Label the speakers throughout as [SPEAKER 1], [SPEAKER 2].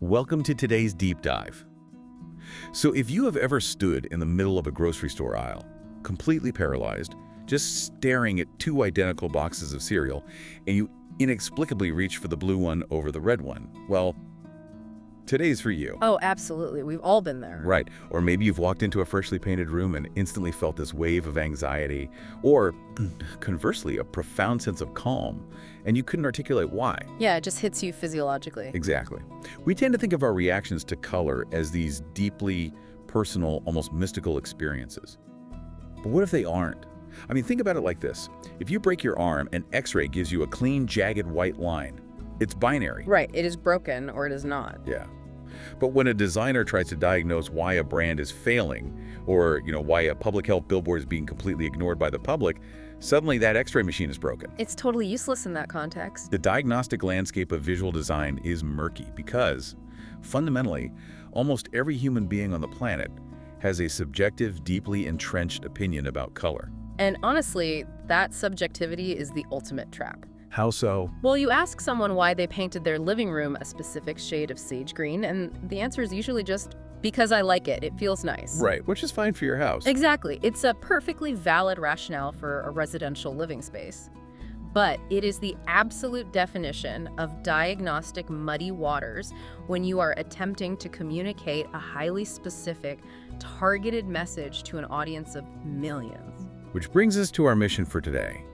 [SPEAKER 1] Welcome to today's deep dive. So if you have ever stood in the middle of a grocery store aisle, completely paralyzed, just staring at two identical boxes of cereal, and you inexplicably reach for the blue one over the red one, well, today's for you.
[SPEAKER 2] Oh, absolutely. We've all been there.
[SPEAKER 1] Right. Or maybe you've walked into a freshly painted room and instantly felt this wave of anxiety, or conversely, a profound sense of calm, and you couldn't articulate why.
[SPEAKER 2] Yeah, it just hits you physiologically.
[SPEAKER 1] Exactly. We tend to think of our reactions to color as these deeply personal, almost mystical experiences. But what if they aren't? I mean, think about it like this. If you break your arm, an X-ray gives you a clean, jagged white line. It's binary.
[SPEAKER 2] Right. It is broken or it is not.
[SPEAKER 1] Yeah. But when a designer tries to diagnose why a brand is failing, or why a public health billboard is being completely ignored by the public, suddenly that X-ray machine is broken.
[SPEAKER 2] It's totally useless in that context.
[SPEAKER 1] The diagnostic landscape of visual design is murky because, fundamentally, almost every human being on the planet has a subjective, deeply entrenched opinion about color.
[SPEAKER 2] And honestly, that subjectivity is the ultimate trap.
[SPEAKER 1] How so?
[SPEAKER 2] Well, you ask someone why they painted their living room a specific shade of sage green, and the answer is usually just, because I like it. It feels nice.
[SPEAKER 1] Right, which is fine for your house.
[SPEAKER 2] Exactly. It's a perfectly valid rationale for a residential living space. But it is the absolute definition of diagnostic muddy waters when you are attempting to communicate a highly specific, targeted message to an audience of millions.
[SPEAKER 1] Which brings us to our mission for today.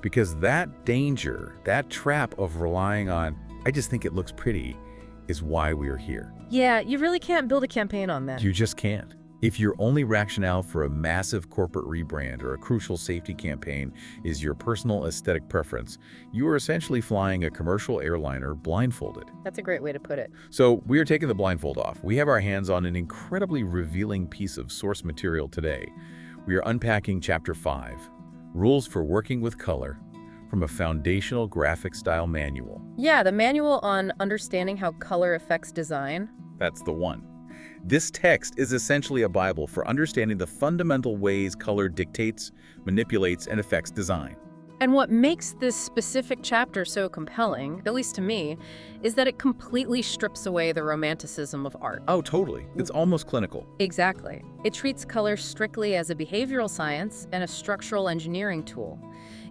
[SPEAKER 1] Because that danger, that trap of relying on, I just think it looks pretty, is why we are here.
[SPEAKER 2] Yeah, you really can't build a campaign on that.
[SPEAKER 1] You just can't. If your only rationale for a massive corporate rebrand or a crucial safety campaign is your personal aesthetic preference, you are essentially flying a commercial airliner blindfolded.
[SPEAKER 2] That's a great way to put it.
[SPEAKER 1] So we are taking the blindfold off. We have our hands on an incredibly revealing piece of source material today. We are unpacking Chapter 5, Rules for Working with Color, from a foundational graphic style manual.
[SPEAKER 2] Yeah, the manual on understanding how color affects design.
[SPEAKER 1] That's the one. This text is essentially a Bible for understanding the fundamental ways color dictates, manipulates, and affects design.
[SPEAKER 2] And what makes this specific chapter so compelling, at least to me, is that it completely strips away the romanticism of art.
[SPEAKER 1] Oh, totally. It's almost clinical.
[SPEAKER 2] Exactly. It treats color strictly as a behavioral science and a structural engineering tool.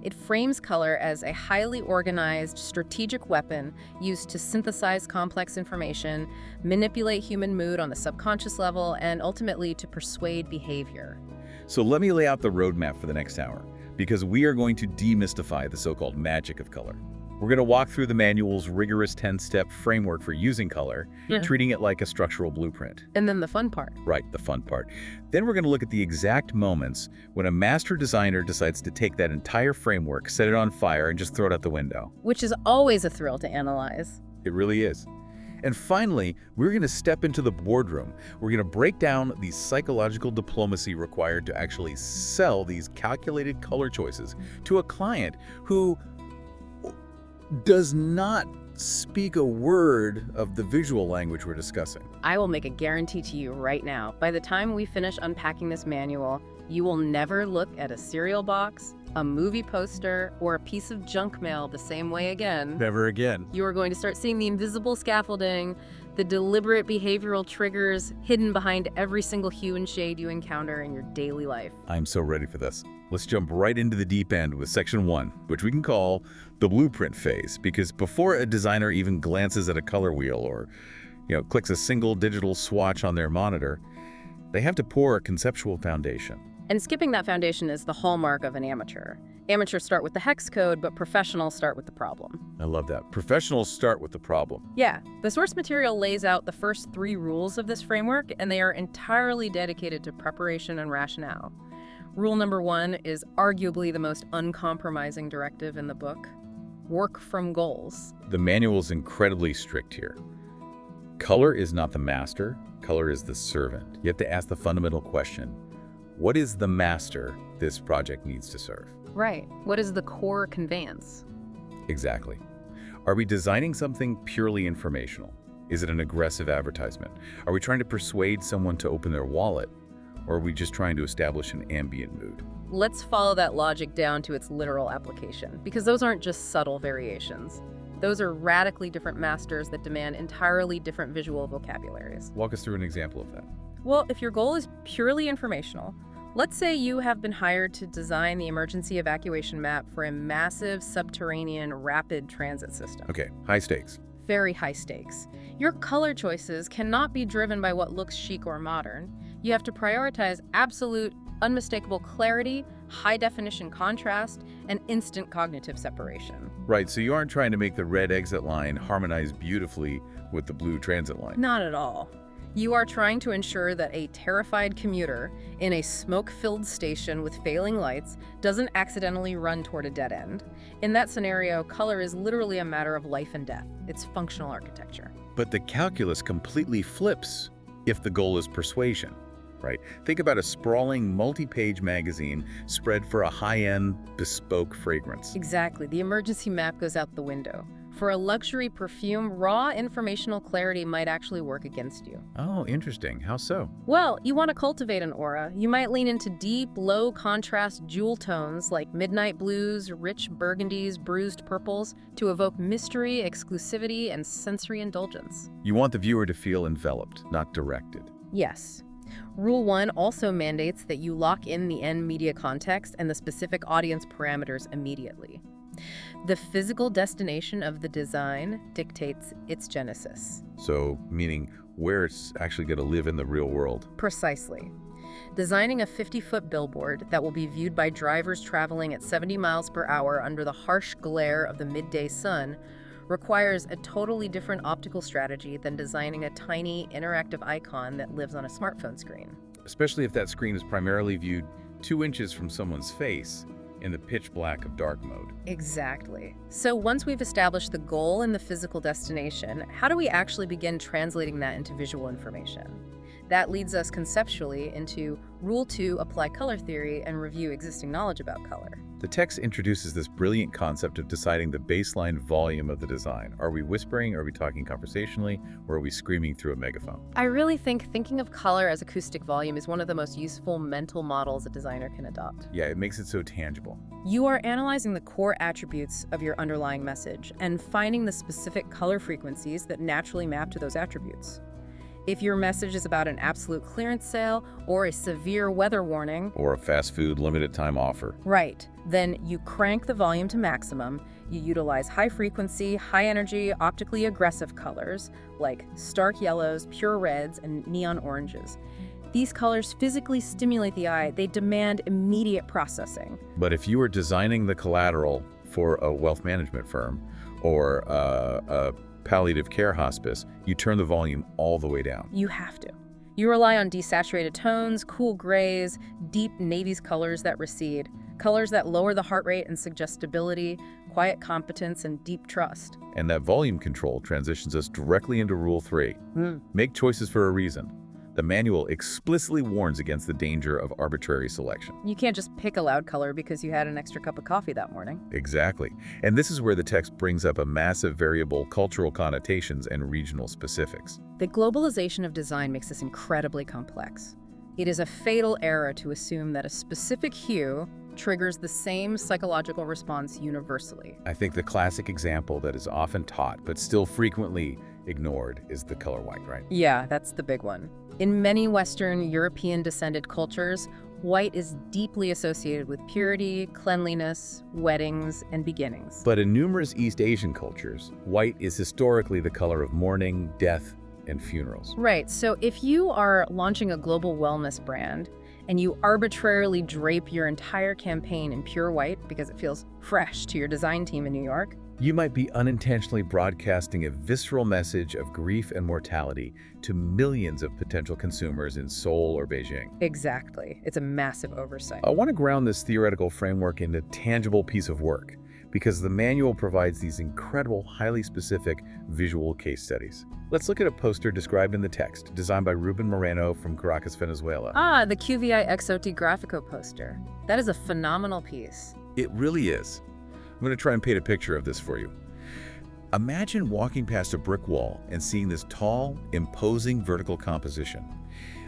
[SPEAKER 2] It frames color as a highly organized, strategic weapon used to synthesize complex information, manipulate human mood on the subconscious level, and ultimately to persuade behavior.
[SPEAKER 1] So let me lay out the roadmap for the next hour, because we are going to demystify the so-called magic of color. We're going to walk through the manual's rigorous 10-step framework for using color, treating it like a structural blueprint.
[SPEAKER 2] And then the fun part.
[SPEAKER 1] Right, the fun part. Then we're going to look at the exact moments when a master designer decides to take that entire framework, set it on fire, and just throw it out the window.
[SPEAKER 2] Which is always a thrill to analyze.
[SPEAKER 1] It really is. And finally, we're going to step into the boardroom. We're going to break down the psychological diplomacy required to actually sell these calculated color choices to a client who does not speak a word of the visual language we're discussing.
[SPEAKER 2] I will make a guarantee to you right now. By the time we finish unpacking this manual, you will never look at a cereal box, a movie poster, or a piece of junk mail the same way again.
[SPEAKER 1] Never again.
[SPEAKER 2] You are going to start seeing the invisible scaffolding, the deliberate behavioral triggers hidden behind every single hue and shade you encounter in your daily life.
[SPEAKER 1] I'm so ready for this. Let's jump right into the deep end with Section 1, which we can call the blueprint phase, because before a designer even glances at a color wheel or, clicks a single digital swatch on their monitor, they have to pour a conceptual foundation.
[SPEAKER 2] And skipping that foundation is the hallmark of an amateur. Amateurs start with the hex code, but professionals start with the problem.
[SPEAKER 1] I love that. Professionals start with the problem.
[SPEAKER 2] Yeah, the source material lays out the first 3 rules of this framework, and they are entirely dedicated to preparation and rationale. Rule number 1 is arguably the most uncompromising directive in the book. Work from goals.
[SPEAKER 1] The manual is incredibly strict here. Color is not the master, color is the servant. You have to ask the fundamental question, what is the master this project needs to serve?
[SPEAKER 2] Right. What is the core conveyance?
[SPEAKER 1] Exactly. Are we designing something purely informational? Is it an aggressive advertisement? Are we trying to persuade someone to open their wallet? Or are we just trying to establish an ambient mood?
[SPEAKER 2] Let's follow that logic down to its literal application, because those aren't just subtle variations. Those are radically different masters that demand entirely different visual vocabularies.
[SPEAKER 1] Walk us through an example of that.
[SPEAKER 2] Well, if your goal is purely informational, let's say you have been hired to design the emergency evacuation map for a massive subterranean rapid transit system.
[SPEAKER 1] Okay, high stakes.
[SPEAKER 2] Very high stakes. Your color choices cannot be driven by what looks chic or modern. You have to prioritize absolute, unmistakable clarity, high-definition contrast, and instant cognitive separation.
[SPEAKER 1] Right, so you aren't trying to make the red exit line harmonize beautifully with the blue transit line.
[SPEAKER 2] Not at all. You are trying to ensure that a terrified commuter in a smoke-filled station with failing lights doesn't accidentally run toward a dead end. In that scenario, color is literally a matter of life and death. It's functional architecture.
[SPEAKER 1] But the calculus completely flips if the goal is persuasion, right? Think about a sprawling multi-page magazine spread for a high-end bespoke fragrance.
[SPEAKER 2] Exactly. The emergency map goes out the window. For a luxury perfume, raw informational clarity might actually work against you.
[SPEAKER 1] Oh, interesting. How so?
[SPEAKER 2] Well, you want to cultivate an aura. You might lean into deep, low-contrast jewel tones like midnight blues, rich burgundies, bruised purples to evoke mystery, exclusivity, and sensory indulgence.
[SPEAKER 1] You want the viewer to feel enveloped, not directed.
[SPEAKER 2] Yes. Rule 1 also mandates that you lock in the end media context and the specific audience parameters immediately. The physical destination of the design dictates its genesis.
[SPEAKER 1] So, meaning where it's actually going to live in the real world.
[SPEAKER 2] Precisely. Designing a 50-foot billboard that will be viewed by drivers traveling at 70 miles per hour under the harsh glare of the midday sun requires a totally different optical strategy than designing a tiny, interactive icon that lives on a smartphone screen.
[SPEAKER 1] Especially if that screen is primarily viewed 2 inches from someone's face in the pitch black of dark mode.
[SPEAKER 2] Exactly. So once we've established the goal and the physical destination, how do we actually begin translating that into visual information? That leads us conceptually into Rule 2, apply color theory and review existing knowledge about color.
[SPEAKER 1] The text introduces this brilliant concept of deciding the baseline volume of the design. Are we whispering, are we talking conversationally, or are we screaming through a megaphone?
[SPEAKER 2] I really think thinking of color as acoustic volume is one of the most useful mental models a designer can adopt.
[SPEAKER 1] Yeah, it makes it so tangible.
[SPEAKER 2] You are analyzing the core attributes of your underlying message and finding the specific color frequencies that naturally map to those attributes. If your message is about an absolute clearance sale or a severe weather warning,
[SPEAKER 1] Or a fast food limited time offer.
[SPEAKER 2] right, then you crank the volume to maximum. You utilize high frequency, high energy, optically aggressive colors like stark yellows, pure reds, and neon oranges. These colors physically stimulate the eye. They demand immediate processing.
[SPEAKER 1] But if you are designing the collateral for a wealth management firm or a palliative care hospice, you turn the volume all the way down.
[SPEAKER 2] You have to. You rely on desaturated tones, cool grays, deep navies colors that recede, colors that lower the heart rate and suggest stability, quiet competence, and deep trust.
[SPEAKER 1] And that volume control transitions us directly into Rule 3. Make choices for a reason. The manual explicitly warns against the danger of arbitrary selection.
[SPEAKER 2] You can't just pick a loud color because you had an extra cup of coffee that morning.
[SPEAKER 1] Exactly. And this is where the text brings up a massive variable cultural connotations and regional specifics.
[SPEAKER 2] The globalization of design makes this incredibly complex. It is a fatal error to assume that a specific hue triggers the same psychological response universally.
[SPEAKER 1] I think the classic example that is often taught but still frequently ignored is the color white, right?
[SPEAKER 2] Yeah, that's the big one. In many Western European-descended cultures, white is deeply associated with purity, cleanliness, weddings, and beginnings.
[SPEAKER 1] But in numerous East Asian cultures, white is historically the color of mourning, death, and funerals.
[SPEAKER 2] Right, so if you are launching a global wellness brand and you arbitrarily drape your entire campaign in pure white because it feels fresh to your design team in New York,
[SPEAKER 1] You might be unintentionally broadcasting a visceral message of grief and mortality to millions of potential consumers in Seoul or Beijing.
[SPEAKER 2] exactly. It's a massive oversight.
[SPEAKER 1] I want to ground this theoretical framework in a tangible piece of work, because the manual provides these incredible, highly specific visual case studies. Let's look at a poster described in the text, designed by Ruben Moreno from Caracas, Venezuela.
[SPEAKER 2] Ah, the QVI XOT Graphico poster. That is a phenomenal piece.
[SPEAKER 1] It really is. I'm going to try and paint a picture of this for you. Imagine walking past a brick wall and seeing this tall, imposing vertical composition.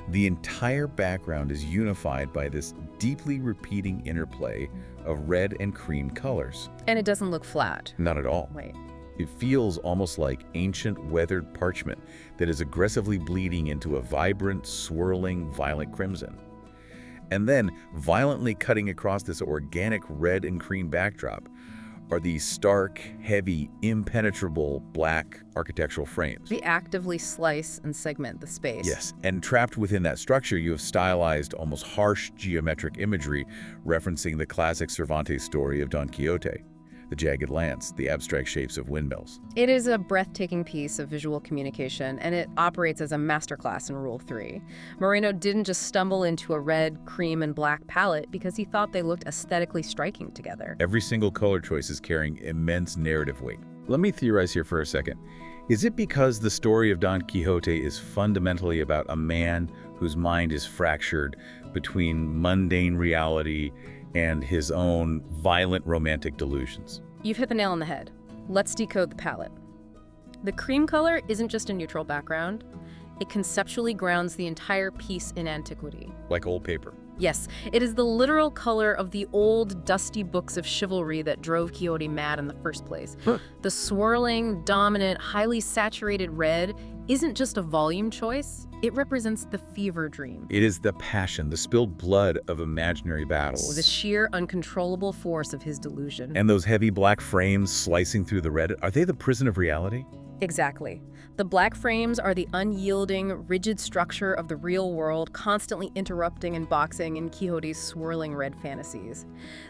[SPEAKER 1] The entire background is unified by this deeply repeating interplay of red and cream colors.
[SPEAKER 2] And it doesn't look flat.
[SPEAKER 1] Not at all.
[SPEAKER 2] Wait.
[SPEAKER 1] It feels almost like ancient weathered parchment that is aggressively bleeding into a vibrant, swirling, violet crimson. And then, violently cutting across this organic red and cream backdrop are these stark, heavy, impenetrable black architectural frames.
[SPEAKER 2] They actively slice and segment the space.
[SPEAKER 1] Yes, and trapped within that structure, you have stylized, almost harsh geometric imagery referencing the classic Cervantes story of Don Quixote. The jagged lance, the abstract shapes of windmills.
[SPEAKER 2] It is a breathtaking piece of visual communication, and it operates as a masterclass in Rule 3. Moreno didn't just stumble into a red, cream, and black palette because he thought they looked aesthetically striking together.
[SPEAKER 1] Every single color choice is carrying immense narrative weight. Let me theorize here for a second. Is it because the story of Don Quixote is fundamentally about a man whose mind is fractured between mundane reality and his own violent romantic delusions?
[SPEAKER 2] You've hit the nail on the head. Let's decode the palette. The cream color isn't just a neutral background. It conceptually grounds the entire piece in antiquity.
[SPEAKER 1] Like old paper.
[SPEAKER 2] Yes, it is the literal color of the old, dusty books of chivalry that drove Quixote mad in the first place. The swirling, dominant, highly saturated red isn't just a volume choice. It represents the fever dream.
[SPEAKER 1] It is the passion, the spilled blood of imaginary battles.
[SPEAKER 2] The sheer, uncontrollable force of his delusion.
[SPEAKER 1] And those heavy black frames slicing through the red, are they the prison of reality?
[SPEAKER 2] Exactly. The black frames are the unyielding, rigid structure of the real world, constantly interrupting and boxing in Quixote's swirling red fantasies.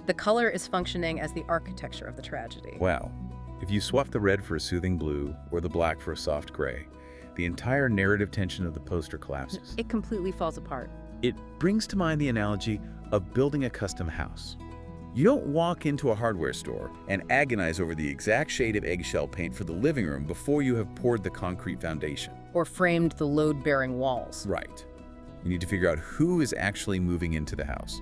[SPEAKER 2] The color is functioning as the architecture of the tragedy.
[SPEAKER 1] Wow. If you swap the red for a soothing blue or the black for a soft gray, the entire narrative tension of the poster collapses.
[SPEAKER 2] It completely falls apart.
[SPEAKER 1] It brings to mind the analogy of building a custom house. You don't walk into a hardware store and agonize over the exact shade of eggshell paint for the living room before you have poured the concrete foundation.
[SPEAKER 2] Or framed the load-bearing walls.
[SPEAKER 1] Right. You need to figure out who is actually moving into the house.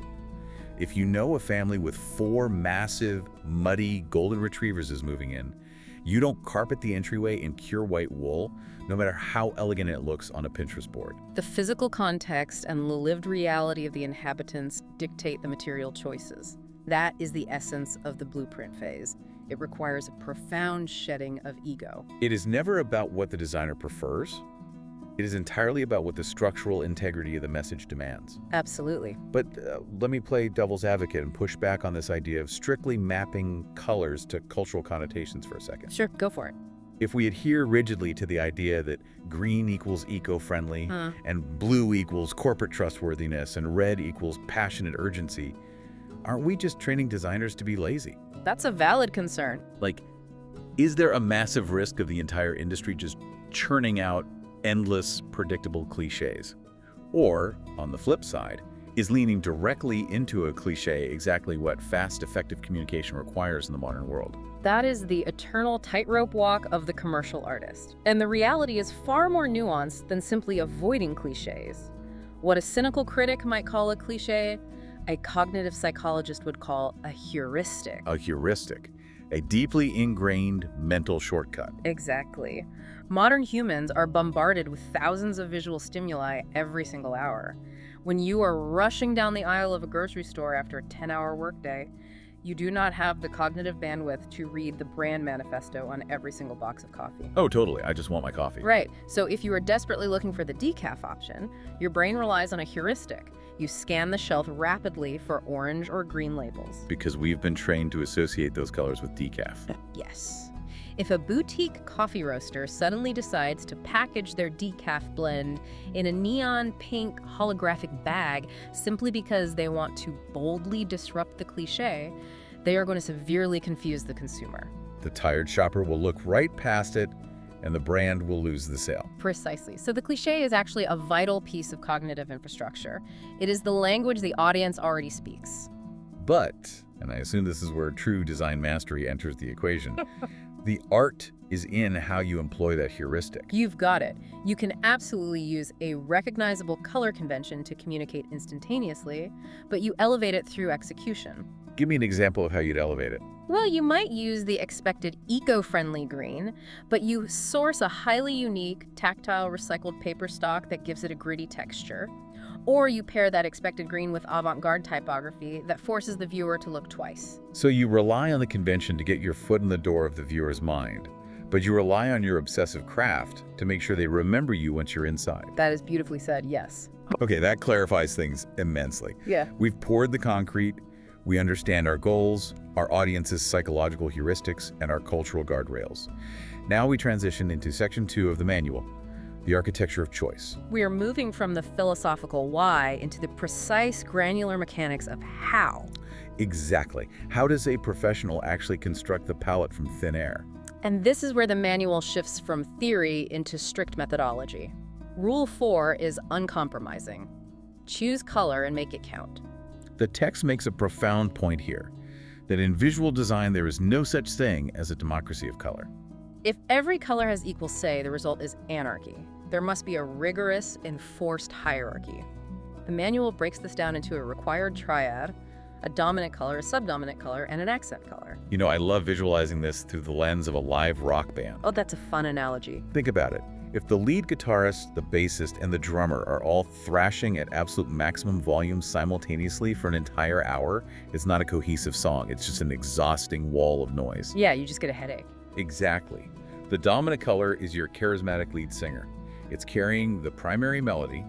[SPEAKER 1] If you know a family with 4 massive, muddy golden retrievers is moving in, you don't carpet the entryway in pure white wool, no matter how elegant it looks on a Pinterest board.
[SPEAKER 2] The physical context and the lived reality of the inhabitants dictate the material choices. That is the essence of the blueprint phase. It requires a profound shedding of ego.
[SPEAKER 1] It is never about what the designer prefers. It is entirely about what the structural integrity of the message demands.
[SPEAKER 2] Absolutely.
[SPEAKER 1] But let me play devil's advocate and push back on this idea of strictly mapping colors to cultural connotations for a second.
[SPEAKER 2] Sure, go for it.
[SPEAKER 1] If we adhere rigidly to the idea that green equals eco-friendly, and blue equals corporate trustworthiness, and red equals passionate urgency, aren't we just training designers to be lazy?
[SPEAKER 2] That's a valid concern.
[SPEAKER 1] Like, is there a massive risk of the entire industry just churning out endless, predictable cliches? Or, on the flip side, is leaning directly into a cliche exactly what fast, effective communication requires in the modern world?
[SPEAKER 2] That is the eternal tightrope walk of the commercial artist. And the reality is far more nuanced than simply avoiding cliches. What a cynical critic might call a cliche, a cognitive psychologist would call a heuristic.
[SPEAKER 1] A heuristic, a deeply ingrained mental shortcut.
[SPEAKER 2] Exactly. Modern humans are bombarded with thousands of visual stimuli every single hour. When you are rushing down the aisle of a grocery store after a 10-hour workday, you do not have the cognitive bandwidth to read the brand manifesto on every single box of coffee.
[SPEAKER 1] Oh, totally. I just want my coffee.
[SPEAKER 2] Right. So if you are desperately looking for the decaf option, your brain relies on a heuristic. You scan the shelf rapidly for orange or green labels.
[SPEAKER 1] Because we've been trained to associate those colors with decaf.
[SPEAKER 2] Yes. If a boutique coffee roaster suddenly decides to package their decaf blend in a neon pink holographic bag simply because they want to boldly disrupt the cliche, they are going to severely confuse the consumer.
[SPEAKER 1] The tired shopper will look right past it, and the brand will lose the sale.
[SPEAKER 2] Precisely. So the cliche is actually a vital piece of cognitive infrastructure. It is the language the audience already speaks.
[SPEAKER 1] But, and I assume this is where true design mastery enters the equation, the art is in how you employ that heuristic.
[SPEAKER 2] You've got it. You can absolutely use a recognizable color convention to communicate instantaneously, but you elevate it through execution.
[SPEAKER 1] Give me an example of how you'd elevate it.
[SPEAKER 2] Well, you might use the expected eco-friendly green, but you source a highly unique, tactile recycled paper stock that gives it a gritty texture. Or you pair that expected green with avant-garde typography that forces the viewer to look twice.
[SPEAKER 1] So you rely on the convention to get your foot in the door of the viewer's mind, but but you rely on your obsessive craft to make sure they remember you once you're inside.
[SPEAKER 2] That is beautifully said, yes.
[SPEAKER 1] Okay, that clarifies things immensely.
[SPEAKER 2] Yeah.
[SPEAKER 1] We've poured the concrete, we understand our goals, our audience's psychological heuristics, and our cultural guardrails. Now we transition into section 2 of the manual, the architecture of choice.
[SPEAKER 2] We are moving from the philosophical why into the precise granular mechanics of how.
[SPEAKER 1] Exactly. How does a professional actually construct the palette from thin air?
[SPEAKER 2] And this is where the manual shifts from theory into strict methodology. Rule 4 is uncompromising. Choose color and make it count.
[SPEAKER 1] The text makes a profound point here, that in visual design there is no such thing as a democracy of color.
[SPEAKER 2] If every color has equal say, the result is anarchy. There must be a rigorous, enforced hierarchy. The manual breaks this down into a required triad: a dominant color, a subdominant color, and an accent color.
[SPEAKER 1] You know, I love visualizing this through the lens of a live rock band.
[SPEAKER 2] Oh, that's a fun analogy.
[SPEAKER 1] Think about it. If the lead guitarist, the bassist, and the drummer are all thrashing at absolute maximum volume simultaneously for an entire hour, it's not a cohesive song. It's just an exhausting wall of noise.
[SPEAKER 2] Yeah, you just get a headache.
[SPEAKER 1] Exactly. The dominant color is your charismatic lead singer. It's carrying the primary melody,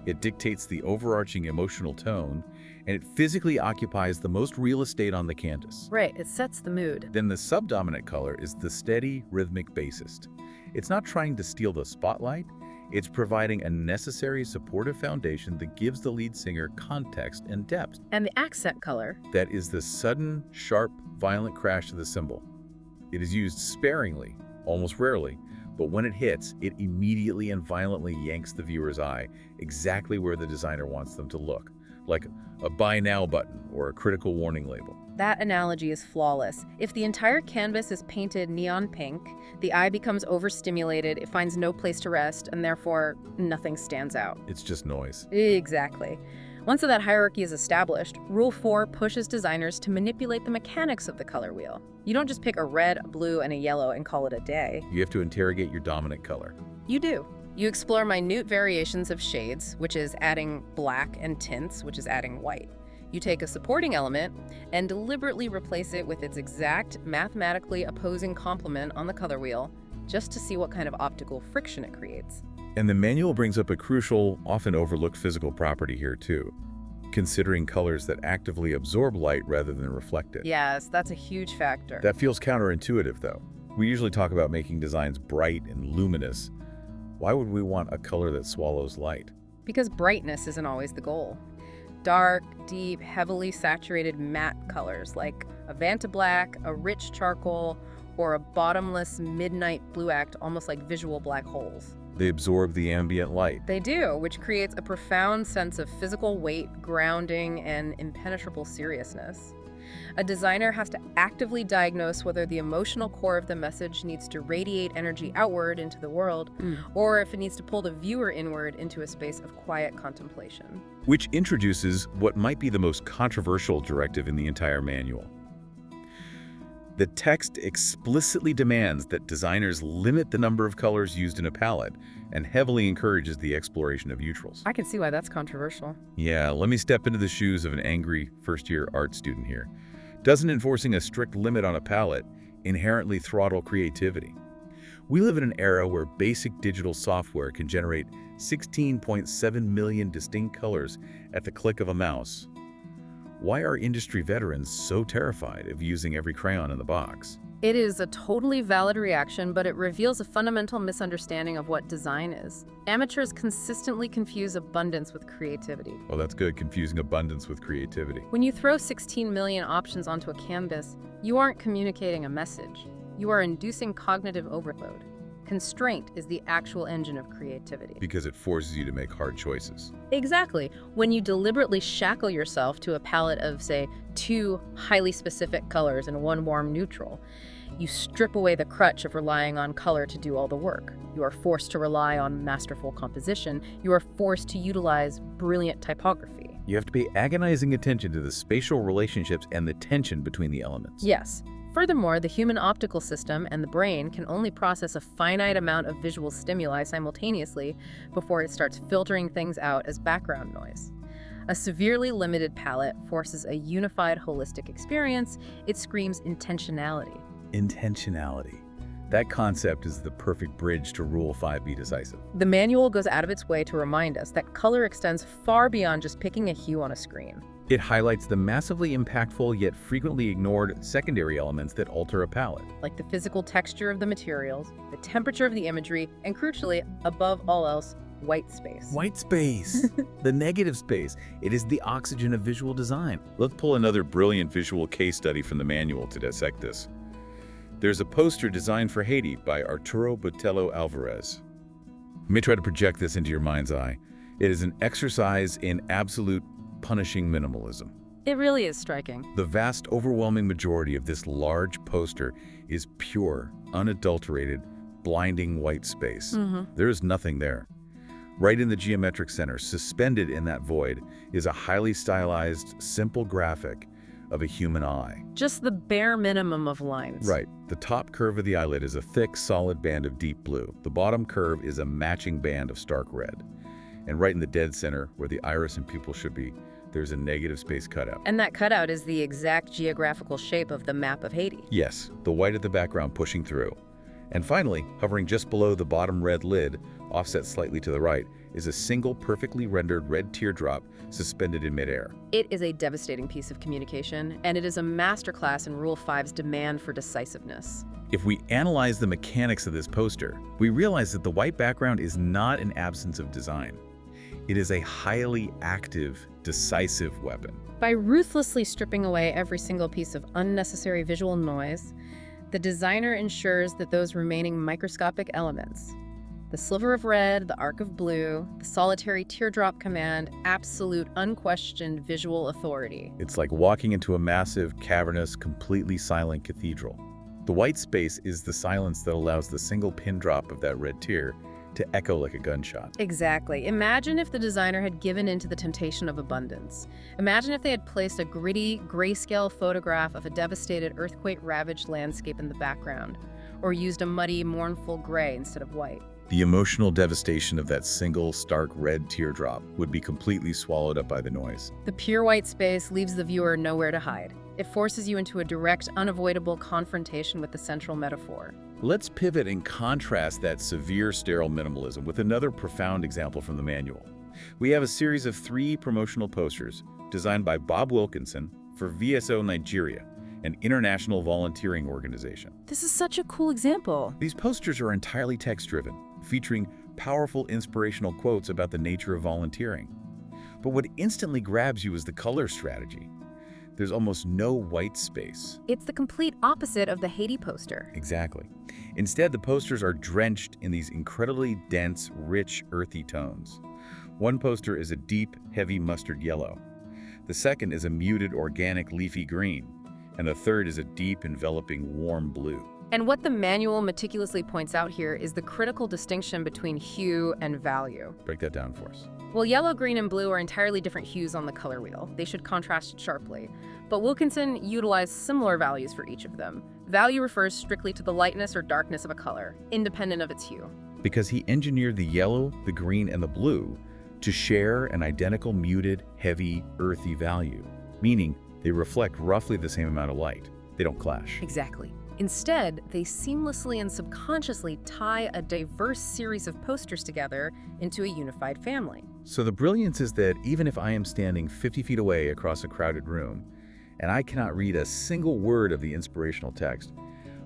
[SPEAKER 1] it dictates the overarching emotional tone, and it physically occupies the most real estate on the canvas.
[SPEAKER 2] Right, it sets the mood.
[SPEAKER 1] Then the subdominant color is the steady, rhythmic bassist. It's not trying to steal the spotlight, it's providing a necessary supportive foundation that gives the lead singer context and depth.
[SPEAKER 2] And the accent color?
[SPEAKER 1] That is the sudden, sharp, violent crash of the cymbal. It is used sparingly, almost rarely, but when it hits, it immediately and violently yanks the viewer's eye exactly where the designer wants them to look, like a buy now button or a critical warning label.
[SPEAKER 2] That analogy is flawless. If the entire canvas is painted neon pink, the eye becomes overstimulated, it finds no place to rest, and therefore nothing stands out.
[SPEAKER 1] It's just noise.
[SPEAKER 2] Exactly. Once that hierarchy is established, Rule 4 pushes designers to manipulate the mechanics of the color wheel. You don't just pick a red, a blue, and a yellow and call it a day.
[SPEAKER 1] You have to interrogate your dominant color.
[SPEAKER 2] You do. You explore minute variations of shades, which is adding black, and tints, which is adding white. You take a supporting element and deliberately replace it with its exact mathematically opposing complement on the color wheel, just to see what kind of optical friction it creates.
[SPEAKER 1] And the manual brings up a crucial, often overlooked physical property here too, considering colors that actively absorb light rather than reflect it.
[SPEAKER 2] Yes, that's a huge factor.
[SPEAKER 1] That feels counterintuitive though. We usually talk about making designs bright and luminous. Why would we want a color that swallows light?
[SPEAKER 2] Because brightness isn't always the goal. Dark, deep, heavily saturated matte colors like a Vanta black, a rich charcoal, or a bottomless midnight blue act almost like visual black holes.
[SPEAKER 1] They absorb the ambient light.
[SPEAKER 2] They do, which creates a profound sense of physical weight, grounding, and impenetrable seriousness. A designer has to actively diagnose whether the emotional core of the message needs to radiate energy outward into the world, or if it needs to pull the viewer inward into a space of quiet contemplation.
[SPEAKER 1] Which introduces what might be the most controversial directive in the entire manual. The text explicitly demands that designers limit the number of colors used in a palette and heavily encourages the exploration of neutrals.
[SPEAKER 2] I can see why that's controversial.
[SPEAKER 1] Yeah, let me step into the shoes of an angry first-year art student here. Doesn't enforcing a strict limit on a palette inherently throttle creativity? We live in an era where basic digital software can generate 16.7 million distinct colors at the click of a mouse. Why are industry veterans so terrified of using every crayon in the box?
[SPEAKER 2] It is a totally valid reaction, but it reveals a fundamental misunderstanding of what design is. Amateurs consistently confuse abundance with creativity.
[SPEAKER 1] Well, that's good, confusing abundance with creativity.
[SPEAKER 2] When you throw 16 million options onto a canvas, you aren't communicating a message. You are inducing cognitive overload. Constraint is the actual engine of creativity.
[SPEAKER 1] Because it forces you to make hard choices.
[SPEAKER 2] Exactly. When you deliberately shackle yourself to a palette of, say, 2 highly specific colors and 1 warm neutral, you strip away the crutch of relying on color to do all the work. You are forced to rely on masterful composition. You are forced to utilize brilliant typography.
[SPEAKER 1] You have to pay agonizing attention to the spatial relationships and the tension between the elements.
[SPEAKER 2] Yes. Furthermore, the human optical system and the brain can only process a finite amount of visual stimuli simultaneously before it starts filtering things out as background noise. A severely limited palette forces a unified, holistic experience. It screams intentionality.
[SPEAKER 1] Intentionality. That concept is the perfect bridge to Rule 5 Be Decisive.
[SPEAKER 2] The manual goes out of its way to remind us that color extends far beyond just picking a hue on a screen.
[SPEAKER 1] It highlights the massively impactful yet frequently ignored secondary elements that alter a palette.
[SPEAKER 2] Like the physical texture of the materials, the temperature of the imagery, and crucially, above all else, white space.
[SPEAKER 1] White space, the negative space. It is the oxygen of visual design. Let's pull another brilliant visual case study from the manual to dissect this. There's a poster designed for Haiti by Arturo Botello Alvarez. Let me try to project this into your mind's eye. It is an exercise in absolute punishing minimalism.
[SPEAKER 2] It really is striking.
[SPEAKER 1] The vast, overwhelming majority of this large poster is pure, unadulterated, blinding white space. There is nothing there. Right in the geometric center, suspended in that void, is a highly stylized, simple graphic of a human eye.
[SPEAKER 2] Just the bare minimum of lines.
[SPEAKER 1] Right. The top curve of the eyelid is a thick, solid band of deep blue. The bottom curve is a matching band of stark red. And right in the dead center, where the iris and pupil should be, there's a negative space cutout.
[SPEAKER 2] And that cutout is the exact geographical shape of the map of Haiti.
[SPEAKER 1] Yes, the white at the background pushing through. And finally, hovering just below the bottom red lid, offset slightly to the right, is a single perfectly rendered red teardrop suspended in midair.
[SPEAKER 2] It is a devastating piece of communication, and it is a masterclass in Rule 5's demand for decisiveness.
[SPEAKER 1] If we analyze the mechanics of this poster, we realize that the white background is not an absence of design. It is a highly active, decisive weapon.
[SPEAKER 2] By ruthlessly stripping away every single piece of unnecessary visual noise, the designer ensures that those remaining microscopic elements, the sliver of red, the arc of blue, the solitary teardrop command, absolute, unquestioned visual authority.
[SPEAKER 1] It's like walking into a massive, cavernous, completely silent cathedral. The white space is the silence that allows the single pin drop of that red tear to echo like a gunshot.
[SPEAKER 2] Exactly. Imagine if the designer had given in to the temptation of abundance. Imagine if they had placed a gritty, grayscale photograph of a devastated, earthquake-ravaged landscape in the background, or used a muddy, mournful gray instead of white.
[SPEAKER 1] The emotional devastation of that single, stark red teardrop would be completely swallowed up by the noise.
[SPEAKER 2] The pure white space leaves the viewer nowhere to hide. It forces you into a direct, unavoidable confrontation with the central metaphor.
[SPEAKER 1] Let's pivot and contrast that severe, sterile minimalism with another profound example from the manual. We have a series of 3 promotional posters designed by Bob Wilkinson for VSO Nigeria, an international volunteering organization.
[SPEAKER 2] This is such a cool example.
[SPEAKER 1] These posters are entirely text-driven, featuring powerful inspirational quotes about the nature of volunteering. But what instantly grabs you is the color strategy. There's almost no white space.
[SPEAKER 2] It's the complete opposite of the Haiti poster.
[SPEAKER 1] Exactly. Instead, the posters are drenched in these incredibly dense, rich, earthy tones. One poster is a deep, heavy mustard yellow. The second is a muted, organic, leafy green. And the third is a deep, enveloping, warm blue.
[SPEAKER 2] And what the manual meticulously points out here is the critical distinction between hue and value.
[SPEAKER 1] Break that down for us.
[SPEAKER 2] Well, yellow, green, and blue are entirely different hues on the color wheel. They should contrast sharply. But Wilkinson utilized similar values for each of them. Value refers strictly to the lightness or darkness of a color, independent of its hue.
[SPEAKER 1] Because he engineered the yellow, the green, and the blue to share an identical muted, heavy, earthy value, meaning they reflect roughly the same amount of light. They don't clash.
[SPEAKER 2] Exactly. Instead, they seamlessly and subconsciously tie a diverse series of posters together into a unified family.
[SPEAKER 1] So the brilliance is that even if I am standing 50 feet away across a crowded room, and I cannot read a single word of the inspirational text,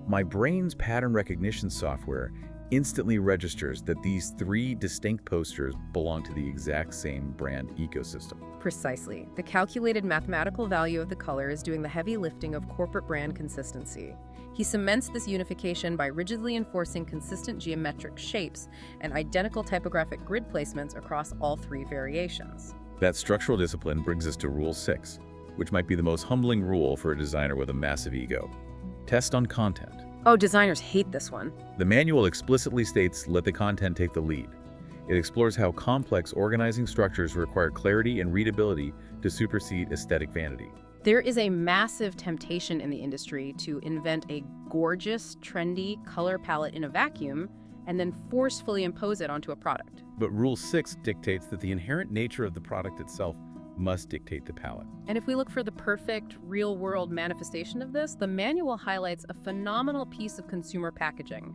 [SPEAKER 1] my brain's pattern recognition software instantly registers that these 3 distinct posters belong to the exact same brand ecosystem.
[SPEAKER 2] Precisely. The calculated mathematical value of the color is doing the heavy lifting of corporate brand consistency. He cements this unification by rigidly enforcing consistent geometric shapes and identical typographic grid placements across all 3 variations.
[SPEAKER 1] That structural discipline brings us to Rule 6, which might be the most humbling rule for a designer with a massive ego. Test on content.
[SPEAKER 2] Oh, designers hate this one.
[SPEAKER 1] The manual explicitly states, let the content take the lead. It explores how complex organizing structures require clarity and readability to supersede aesthetic vanity.
[SPEAKER 2] There is a massive temptation in the industry to invent a gorgeous, trendy color palette in a vacuum and then forcefully impose it onto a product.
[SPEAKER 1] But Rule 6 dictates that the inherent nature of the product itself must dictate the palette.
[SPEAKER 2] And if we look for the perfect, real-world manifestation of this, the manual highlights a phenomenal piece of consumer packaging.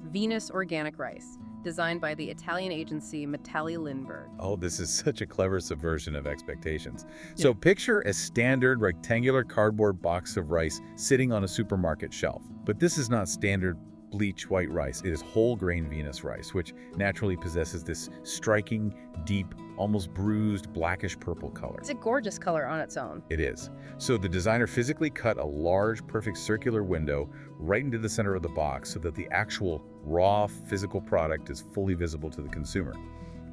[SPEAKER 2] Venus organic rice, designed by the Italian agency Metalli Lindbergh.
[SPEAKER 1] Oh, this is such a clever subversion of expectations. So picture a standard rectangular cardboard box of rice sitting on a supermarket shelf. But this is not standard bleach white rice. It is whole grain Venus rice, which naturally possesses this striking, deep, almost bruised, blackish purple color.
[SPEAKER 2] It's a gorgeous color on its own.
[SPEAKER 1] It is. So the designer physically cut a large, perfect circular window right into the center of the box so that the actual raw physical product is fully visible to the consumer.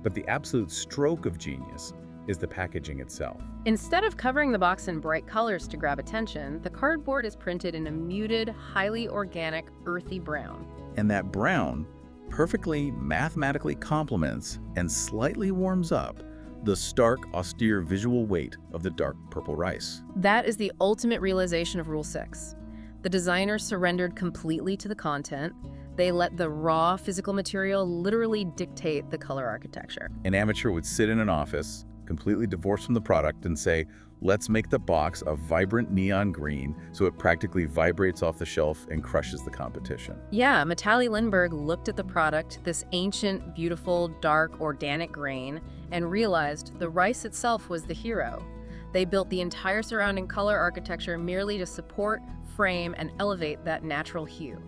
[SPEAKER 1] But the absolute stroke of genius is the packaging itself.
[SPEAKER 2] Instead of covering the box in bright colors to grab attention, the cardboard is printed in a muted, highly organic, earthy brown.
[SPEAKER 1] And that brown perfectly mathematically complements and slightly warms up the stark, austere visual weight of the dark purple rice.
[SPEAKER 2] That is the ultimate realization of Rule 6. The designers surrendered completely to the content. They let the raw physical material literally dictate the color architecture.
[SPEAKER 1] An amateur would sit in an office, completely divorced from the product, and say, let's make the box a vibrant neon green so it practically vibrates off the shelf and crushes the competition.
[SPEAKER 2] Yeah, Metalli Lindbergh looked at the product, this ancient, beautiful, dark, organic grain, and realized the rice itself was the hero. They built the entire surrounding color architecture merely to support, frame, and elevate that natural hue.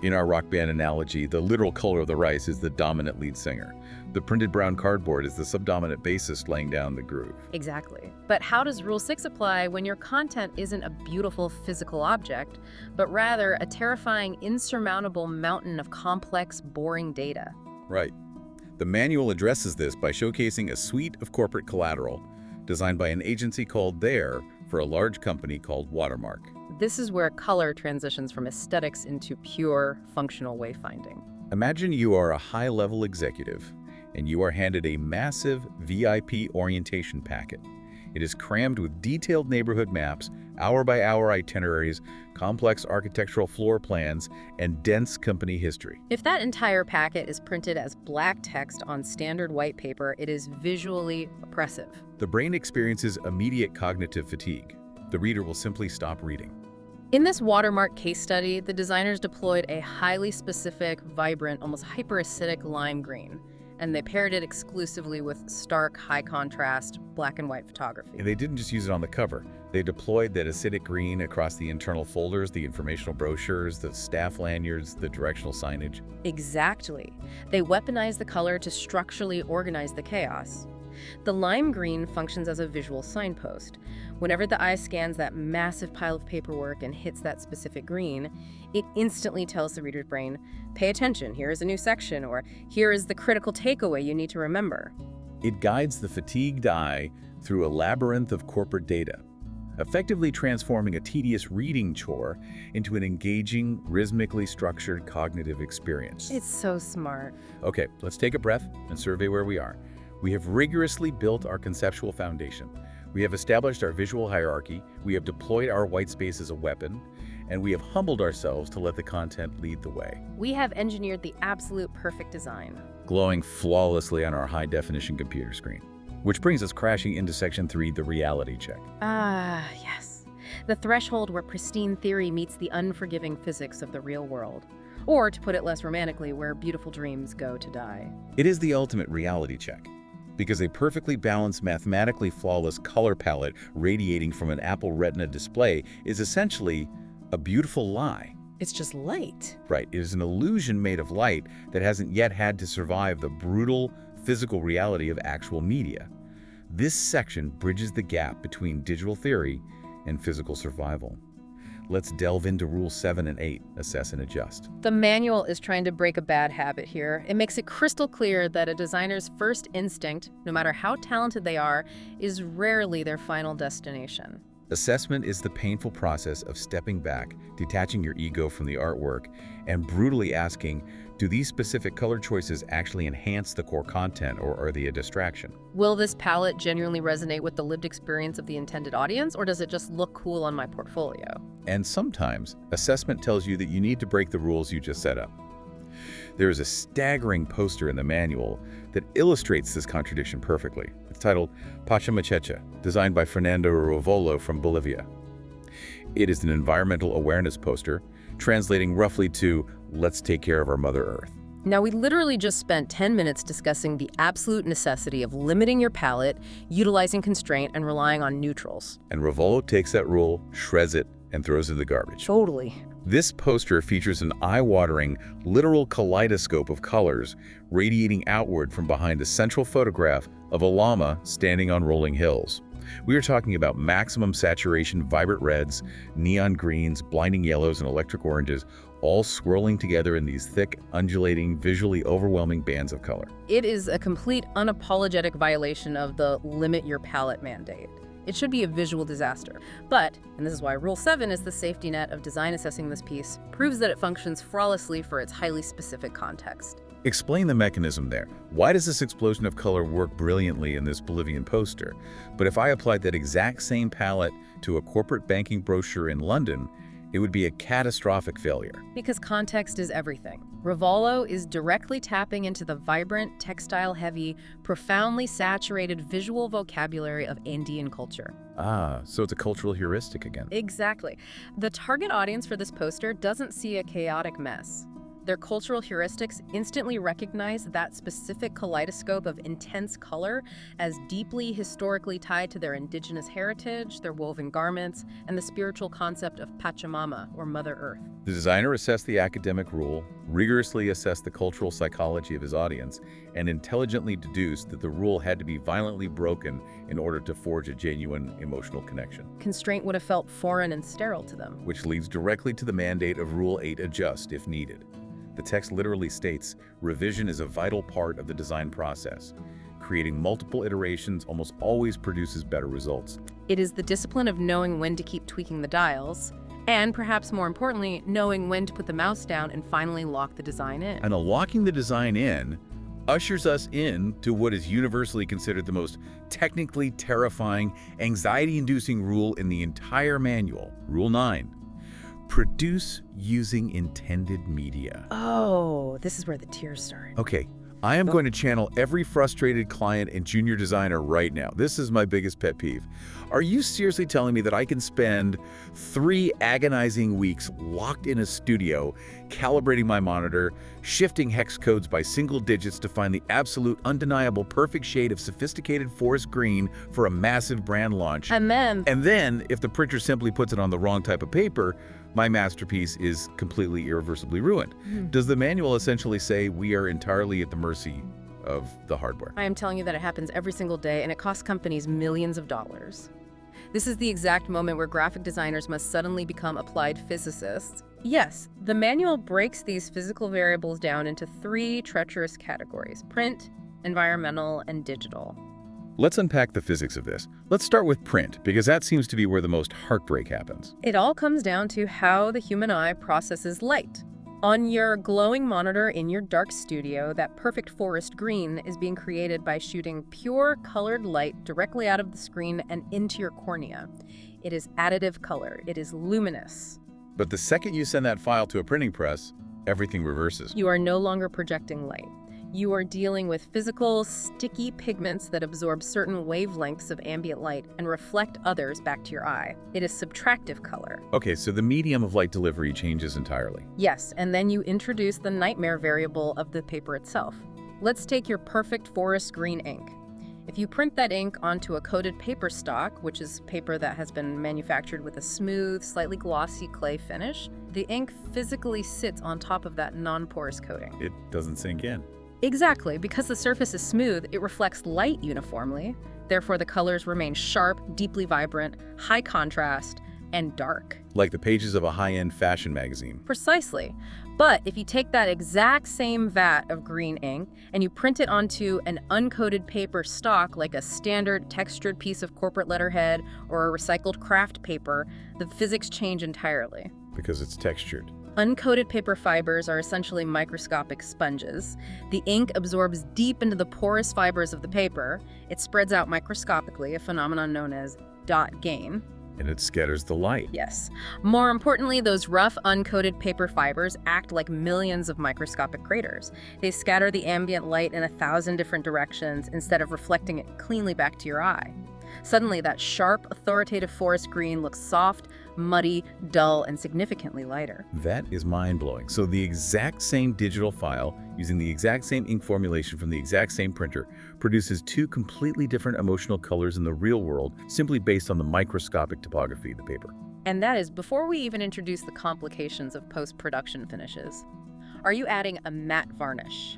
[SPEAKER 1] In our rock band analogy, the literal color of the rice is the dominant lead singer. The printed brown cardboard is the subdominant bassist laying down the groove.
[SPEAKER 2] Exactly. But how does Rule 6 apply when your content isn't a beautiful physical object, but rather a terrifying, insurmountable mountain of complex, boring data?
[SPEAKER 1] Right. The manual addresses this by showcasing a suite of corporate collateral designed by an agency called There for a large company called Watermark.
[SPEAKER 2] This is where color transitions from aesthetics into pure, functional wayfinding.
[SPEAKER 1] Imagine you are a high-level executive, and you are handed a massive VIP orientation packet. It is crammed with detailed neighborhood maps, hour-by-hour itineraries, complex architectural floor plans, and dense company history.
[SPEAKER 2] If that entire packet is printed as black text on standard white paper, it is visually oppressive.
[SPEAKER 1] The brain experiences immediate cognitive fatigue. The reader will simply stop reading.
[SPEAKER 2] In this Watermark case study, the designers deployed a highly specific, vibrant, almost hyperacidic lime green, and they paired it exclusively with stark, high-contrast, black and white photography.
[SPEAKER 1] And they didn't just use it on the cover. They deployed that acidic green across the internal folders, the informational brochures, the staff lanyards, the directional signage.
[SPEAKER 2] Exactly. They weaponized the color to structurally organize the chaos. The lime green functions as a visual signpost. Whenever the eye scans that massive pile of paperwork and hits that specific green, it instantly tells the reader's brain, pay attention, here is a new section, or here is the critical takeaway you need to remember.
[SPEAKER 1] It guides the fatigued eye through a labyrinth of corporate data, effectively transforming a tedious reading chore into an engaging, rhythmically structured cognitive experience.
[SPEAKER 2] It's so smart.
[SPEAKER 1] Okay, let's take a breath and survey where we are. We have rigorously built our conceptual foundation. We have established our visual hierarchy. We have deployed our white space as a weapon. And we have humbled ourselves to let the content lead the way.
[SPEAKER 2] We have engineered the absolute perfect design,
[SPEAKER 1] glowing flawlessly on our high-definition computer screen. Which brings us crashing into Section 3, the reality check.
[SPEAKER 2] Yes. The threshold where pristine theory meets the unforgiving physics of the real world. Or, to put it less romantically, where beautiful dreams go to die.
[SPEAKER 1] It is the ultimate reality check. Because a perfectly balanced, mathematically flawless color palette radiating from an Apple Retina display is essentially a beautiful lie.
[SPEAKER 2] It's just light.
[SPEAKER 1] Right. It is an illusion made of light that hasn't yet had to survive the brutal physical reality of actual media. This section bridges the gap between digital theory and physical survival. Let's delve into Rules 7 and 8, assess and adjust.
[SPEAKER 2] The manual is trying to break a bad habit here. It makes it crystal clear that a designer's first instinct, no matter how talented they are, is rarely their final destination.
[SPEAKER 1] Assessment is the painful process of stepping back, detaching your ego from the artwork, and brutally asking, do these specific color choices actually enhance the core content, or are they a distraction?
[SPEAKER 2] Will this palette genuinely resonate with the lived experience of the intended audience, or does it just look cool on my portfolio?
[SPEAKER 1] And sometimes, assessment tells you that you need to break the rules you just set up. There is a staggering poster in the manual that illustrates this contradiction perfectly. It's titled Pachamachecha, designed by Fernando Rovolo from Bolivia. It is an environmental awareness poster, translating roughly to, "Let's take care of our Mother Earth."
[SPEAKER 2] Now, we literally just spent 10 minutes discussing the absolute necessity of limiting your palette, utilizing constraint, and relying on neutrals.
[SPEAKER 1] And Rovolo takes that rule, shreds it, and throws it in the garbage.
[SPEAKER 2] Totally.
[SPEAKER 1] This poster features an eye-watering, literal kaleidoscope of colors radiating outward from behind a central photograph of a llama standing on rolling hills. We are talking about maximum saturation, vibrant reds, neon greens, blinding yellows, and electric oranges, all swirling together in these thick, undulating, visually overwhelming bands of color.
[SPEAKER 2] It is a complete, unapologetic violation of the limit your palette mandate. It should be a visual disaster. But, and this is why Rule 7 is the safety net of design assessing this piece, proves that it functions flawlessly for its highly specific context.
[SPEAKER 1] Explain the mechanism there. Why does this explosion of color work brilliantly in this Bolivian poster? But if I applied that exact same palette to a corporate banking brochure in London, it would be a catastrophic failure.
[SPEAKER 2] Because context is everything. Rovolo is directly tapping into the vibrant, textile-heavy, profoundly saturated visual vocabulary of Indian culture.
[SPEAKER 1] Ah, so it's a cultural heuristic again.
[SPEAKER 2] Exactly. The target audience for this poster doesn't see a chaotic mess. Their cultural heuristics instantly recognize that specific kaleidoscope of intense color as deeply historically tied to their indigenous heritage, their woven garments, and the spiritual concept of Pachamama, or Mother Earth.
[SPEAKER 1] The designer assessed the academic rule, rigorously assessed the cultural psychology of his audience, and intelligently deduced that the rule had to be violently broken in order to forge a genuine emotional connection.
[SPEAKER 2] Constraint would have felt foreign and sterile to them.
[SPEAKER 1] Which leads directly to the mandate of Rule 8, adjust if needed. The text literally states, revision is a vital part of the design process. Creating multiple iterations almost always produces better results.
[SPEAKER 2] It is the discipline of knowing when to keep tweaking the dials, and perhaps more importantly, knowing when to put the mouse down and finally lock the design in.
[SPEAKER 1] And locking the design in ushers us in to what is universally considered the most technically terrifying, anxiety-inducing rule in the entire manual, Rule 9. Produce using intended media.
[SPEAKER 2] Oh, this is where the tears start.
[SPEAKER 1] Okay, I am going to channel every frustrated client and junior designer right now. This is my biggest pet peeve. Are you seriously telling me that I can spend 3 agonizing weeks locked in a studio, calibrating my monitor, shifting hex codes by single digits to find the absolute, undeniable, perfect shade of sophisticated forest green for a massive brand launch?
[SPEAKER 2] And then,
[SPEAKER 1] If the printer simply puts it on the wrong type of paper, my masterpiece is completely irreversibly ruined. Does the manual essentially say we are entirely at the mercy of the hardware?
[SPEAKER 2] I am telling you that it happens every single day, and it costs companies millions of dollars. This is the exact moment where graphic designers must suddenly become applied physicists. Yes, the manual breaks these physical variables down into 3 treacherous categories: print, environmental, and digital.
[SPEAKER 1] Let's unpack the physics of this. Let's start with print, because that seems to be where the most heartbreak happens.
[SPEAKER 2] It all comes down to how the human eye processes light. On your glowing monitor in your dark studio, that perfect forest green is being created by shooting pure colored light directly out of the screen and into your cornea. It is additive color. It is luminous.
[SPEAKER 1] But the second you send that file to a printing press, everything reverses.
[SPEAKER 2] You are no longer projecting light. You are dealing with physical, sticky pigments that absorb certain wavelengths of ambient light and reflect others back to your eye. It is subtractive color.
[SPEAKER 1] Okay, so the medium of light delivery changes entirely.
[SPEAKER 2] Yes, and then you introduce the nightmare variable of the paper itself. Let's take your perfect forest green ink. If you print that ink onto a coated paper stock, which is paper that has been manufactured with a smooth, slightly glossy clay finish, the ink physically sits on top of that non-porous coating.
[SPEAKER 1] It doesn't sink in.
[SPEAKER 2] Exactly. Because the surface is smooth, it reflects light uniformly. Therefore, the colors remain sharp, deeply vibrant, high contrast, and dark.
[SPEAKER 1] Like the pages of a high-end fashion magazine.
[SPEAKER 2] Precisely. But if you take that exact same vat of green ink and you print it onto an uncoated paper stock like a standard textured piece of corporate letterhead or a recycled craft paper, the physics change entirely.
[SPEAKER 1] Because it's textured.
[SPEAKER 2] Uncoated paper fibers are essentially microscopic sponges. The ink absorbs deep into the porous fibers of the paper. It spreads out microscopically, a phenomenon known as dot gain.
[SPEAKER 1] And it scatters the light.
[SPEAKER 2] Yes. More importantly, those rough, uncoated paper fibers act like millions of microscopic craters. They scatter the ambient light in 1,000 different directions instead of reflecting it cleanly back to your eye. Suddenly, that sharp, authoritative forest green looks soft, muddy, dull, and significantly lighter.
[SPEAKER 1] That is mind-blowing. So the exact same digital file, using the exact same ink formulation from the exact same printer, produces two completely different emotional colors in the real world, simply based on the microscopic topography of the paper.
[SPEAKER 2] And that is before we even introduce the complications of post-production finishes. Are you adding a matte varnish?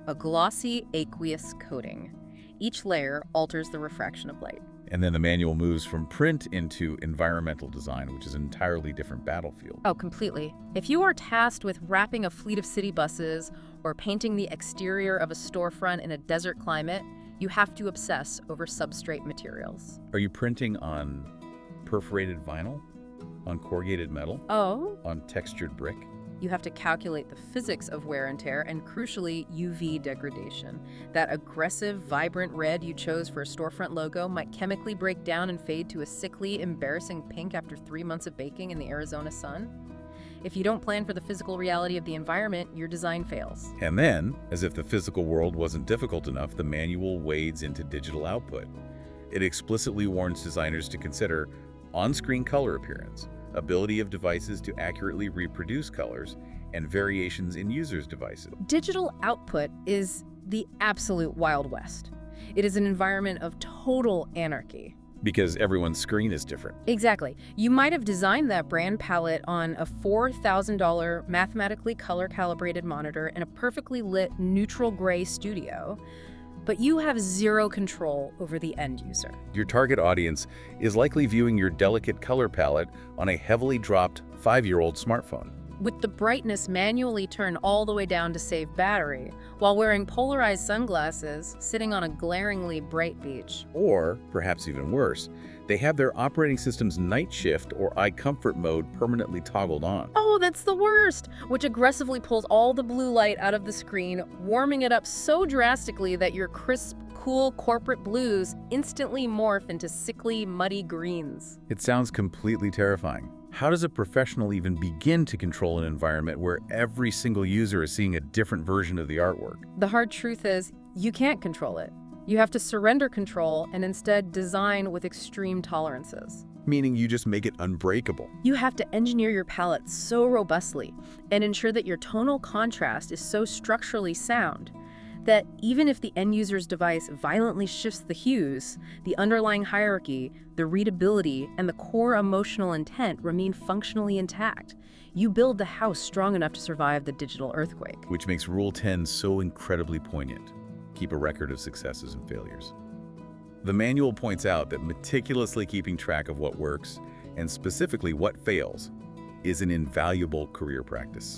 [SPEAKER 2] A glossy, aqueous coating. Each layer alters the refraction of light.
[SPEAKER 1] And then the manual moves from print into environmental design, which is an entirely different battlefield.
[SPEAKER 2] Oh, completely. If you are tasked with wrapping a fleet of city buses or painting the exterior of a storefront in a desert climate, you have to obsess over substrate materials.
[SPEAKER 1] Are you printing on perforated vinyl? On corrugated metal?
[SPEAKER 2] Oh?
[SPEAKER 1] On textured brick?
[SPEAKER 2] You have to calculate the physics of wear and tear and, crucially, UV degradation. That aggressive, vibrant red you chose for a storefront logo might chemically break down and fade to a sickly, embarrassing pink after 3 months of baking in the Arizona sun. If you don't plan for the physical reality of the environment, your design fails.
[SPEAKER 1] And then, as if the physical world wasn't difficult enough, the manual wades into digital output. It explicitly warns designers to consider on-screen color appearance, ability of devices to accurately reproduce colors, and variations in users' devices.
[SPEAKER 2] Digital output is the absolute Wild West. It is an environment of total anarchy.
[SPEAKER 1] Because everyone's screen is different.
[SPEAKER 2] Exactly. You might have designed that brand palette on a $4,000 mathematically color-calibrated monitor in a perfectly lit neutral gray studio, but you have zero control over the end user.
[SPEAKER 1] Your target audience is likely viewing your delicate color palette on a heavily dropped 5-year-old smartphone.
[SPEAKER 2] With the brightness manually turned all the way down to save battery, while wearing polarized sunglasses, sitting on a glaringly bright beach.
[SPEAKER 1] Or, perhaps even worse, they have their operating system's night shift or eye comfort mode permanently toggled on.
[SPEAKER 2] Oh, that's the worst! Which aggressively pulls all the blue light out of the screen, warming it up so drastically that your crisp, cool corporate blues instantly morph into sickly, muddy greens.
[SPEAKER 1] It sounds completely terrifying. How does a professional even begin to control an environment where every single user is seeing a different version of the artwork?
[SPEAKER 2] The hard truth is, you can't control it. You have to surrender control and instead design with extreme tolerances.
[SPEAKER 1] Meaning you just make it unbreakable.
[SPEAKER 2] You have to engineer your palette so robustly and ensure that your tonal contrast is so structurally sound that even if the end user's device violently shifts the hues, the underlying hierarchy, the readability, and the core emotional intent remain functionally intact. You build the house strong enough to survive the digital earthquake.
[SPEAKER 1] Which makes Rule 10 so incredibly poignant. Keep a record of successes and failures. The manual points out that meticulously keeping track of what works, and specifically what fails, is an invaluable career practice.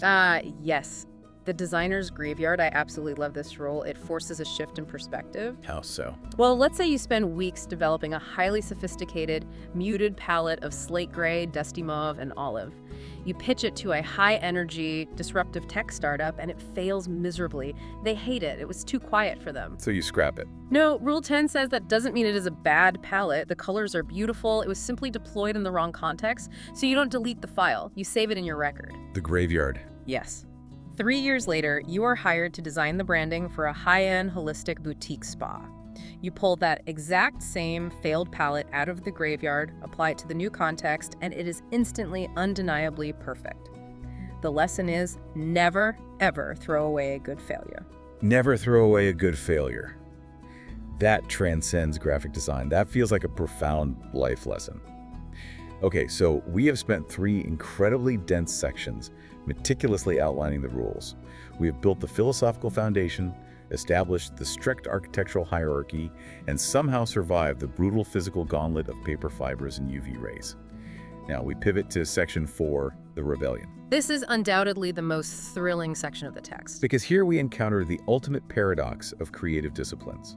[SPEAKER 2] Yes. The designer's graveyard, I absolutely love this rule. It forces a shift in perspective.
[SPEAKER 1] How so?
[SPEAKER 2] Well, let's say you spend weeks developing a highly sophisticated, muted palette of slate gray, dusty mauve, and olive. You pitch it to a high-energy, disruptive tech startup, and it fails miserably. They hate it. It was too quiet for them.
[SPEAKER 1] So you scrap it.
[SPEAKER 2] No, Rule 10 says that doesn't mean it is a bad palette. The colors are beautiful. It was simply deployed in the wrong context, so you don't delete the file. You save it in your record.
[SPEAKER 1] The graveyard.
[SPEAKER 2] Yes. 3 years later, you are hired to design the branding for a high-end holistic boutique spa. You pull that exact same failed palette out of the graveyard, apply it to the new context, and it is instantly, undeniably perfect. The lesson is never, ever throw away a good failure.
[SPEAKER 1] Never throw away a good failure. That transcends graphic design. That feels like a profound life lesson. Okay, so we have spent 3 incredibly dense sections meticulously outlining the rules. We have built the philosophical foundation, established the strict architectural hierarchy, and somehow survived the brutal physical gauntlet of paper fibers and UV rays. Now we pivot to section 4, the rebellion.
[SPEAKER 2] This is undoubtedly the most thrilling section of the text.
[SPEAKER 1] Because here we encounter the ultimate paradox of creative disciplines.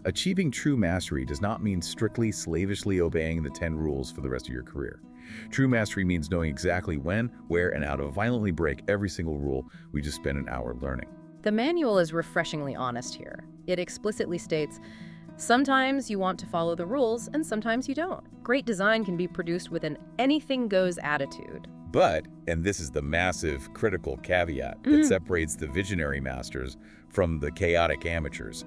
[SPEAKER 1] Achieving true mastery does not mean strictly slavishly obeying the 10 rules for the rest of your career. True mastery means knowing exactly when, where, and how to violently break every single rule we just spent an hour learning.
[SPEAKER 2] The manual is refreshingly honest here. It explicitly states, Sometimes you want to follow the rules, and sometimes you don't. Great design can be produced with an anything-goes attitude.
[SPEAKER 1] But, and this is the massive critical caveat that separates the visionary masters from the chaotic amateurs,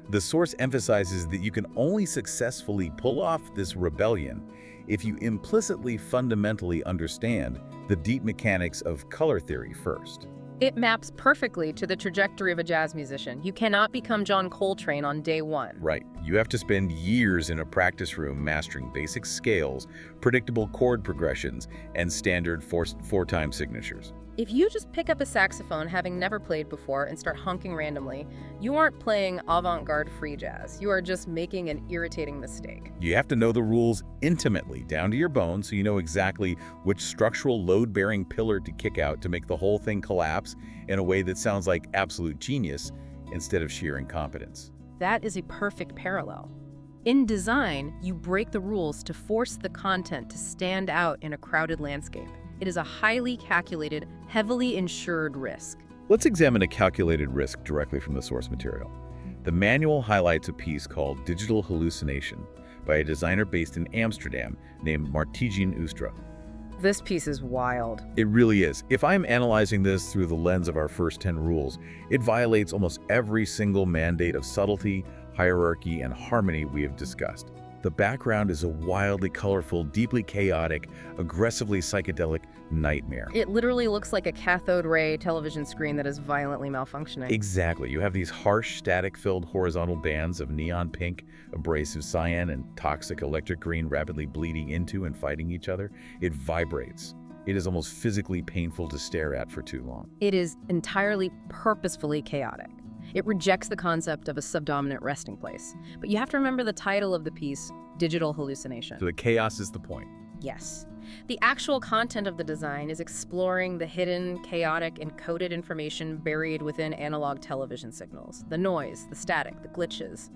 [SPEAKER 1] the source emphasizes that you can only successfully pull off this rebellion if you implicitly fundamentally understand the deep mechanics of color theory first.
[SPEAKER 2] It maps perfectly to the trajectory of a jazz musician. You cannot become John Coltrane on day one.
[SPEAKER 1] Right. You have to spend years in a practice room mastering basic scales, predictable chord progressions, and standard four-time signatures.
[SPEAKER 2] If you just pick up a saxophone having never played before and start honking randomly, you aren't playing avant-garde free jazz. You are just making an irritating mistake.
[SPEAKER 1] You have to know the rules intimately, down to your bones, so you know exactly which structural load-bearing pillar to kick out to make the whole thing collapse in a way that sounds like absolute genius instead of sheer incompetence.
[SPEAKER 2] That is a perfect parallel. In design, you break the rules to force the content to stand out in a crowded landscape. It is a highly calculated, heavily insured risk.
[SPEAKER 1] Let's examine a calculated risk directly from the source material. The manual highlights a piece called Digital Hallucination by a designer based in Amsterdam named Martijn Oostra.
[SPEAKER 2] This piece is wild.
[SPEAKER 1] It really is. If I'm analyzing this through the lens of our first 10 rules, it violates almost every single mandate of subtlety, hierarchy, and harmony we have discussed. The background is a wildly colorful, deeply chaotic, aggressively psychedelic nightmare.
[SPEAKER 2] It literally looks like a cathode ray television screen that is violently malfunctioning.
[SPEAKER 1] Exactly. You have these harsh, static-filled horizontal bands of neon pink, abrasive cyan, and toxic electric green rapidly bleeding into and fighting each other. It vibrates. It is almost physically painful to stare at for too long.
[SPEAKER 2] It is entirely purposefully chaotic. It rejects the concept of a subdominant resting place. But you have to remember the title of the piece, Digital Hallucination.
[SPEAKER 1] So the chaos is the point.
[SPEAKER 2] Yes. The actual content of the design is exploring the hidden, chaotic, encoded information buried within analog television signals. The noise, the static, the glitches.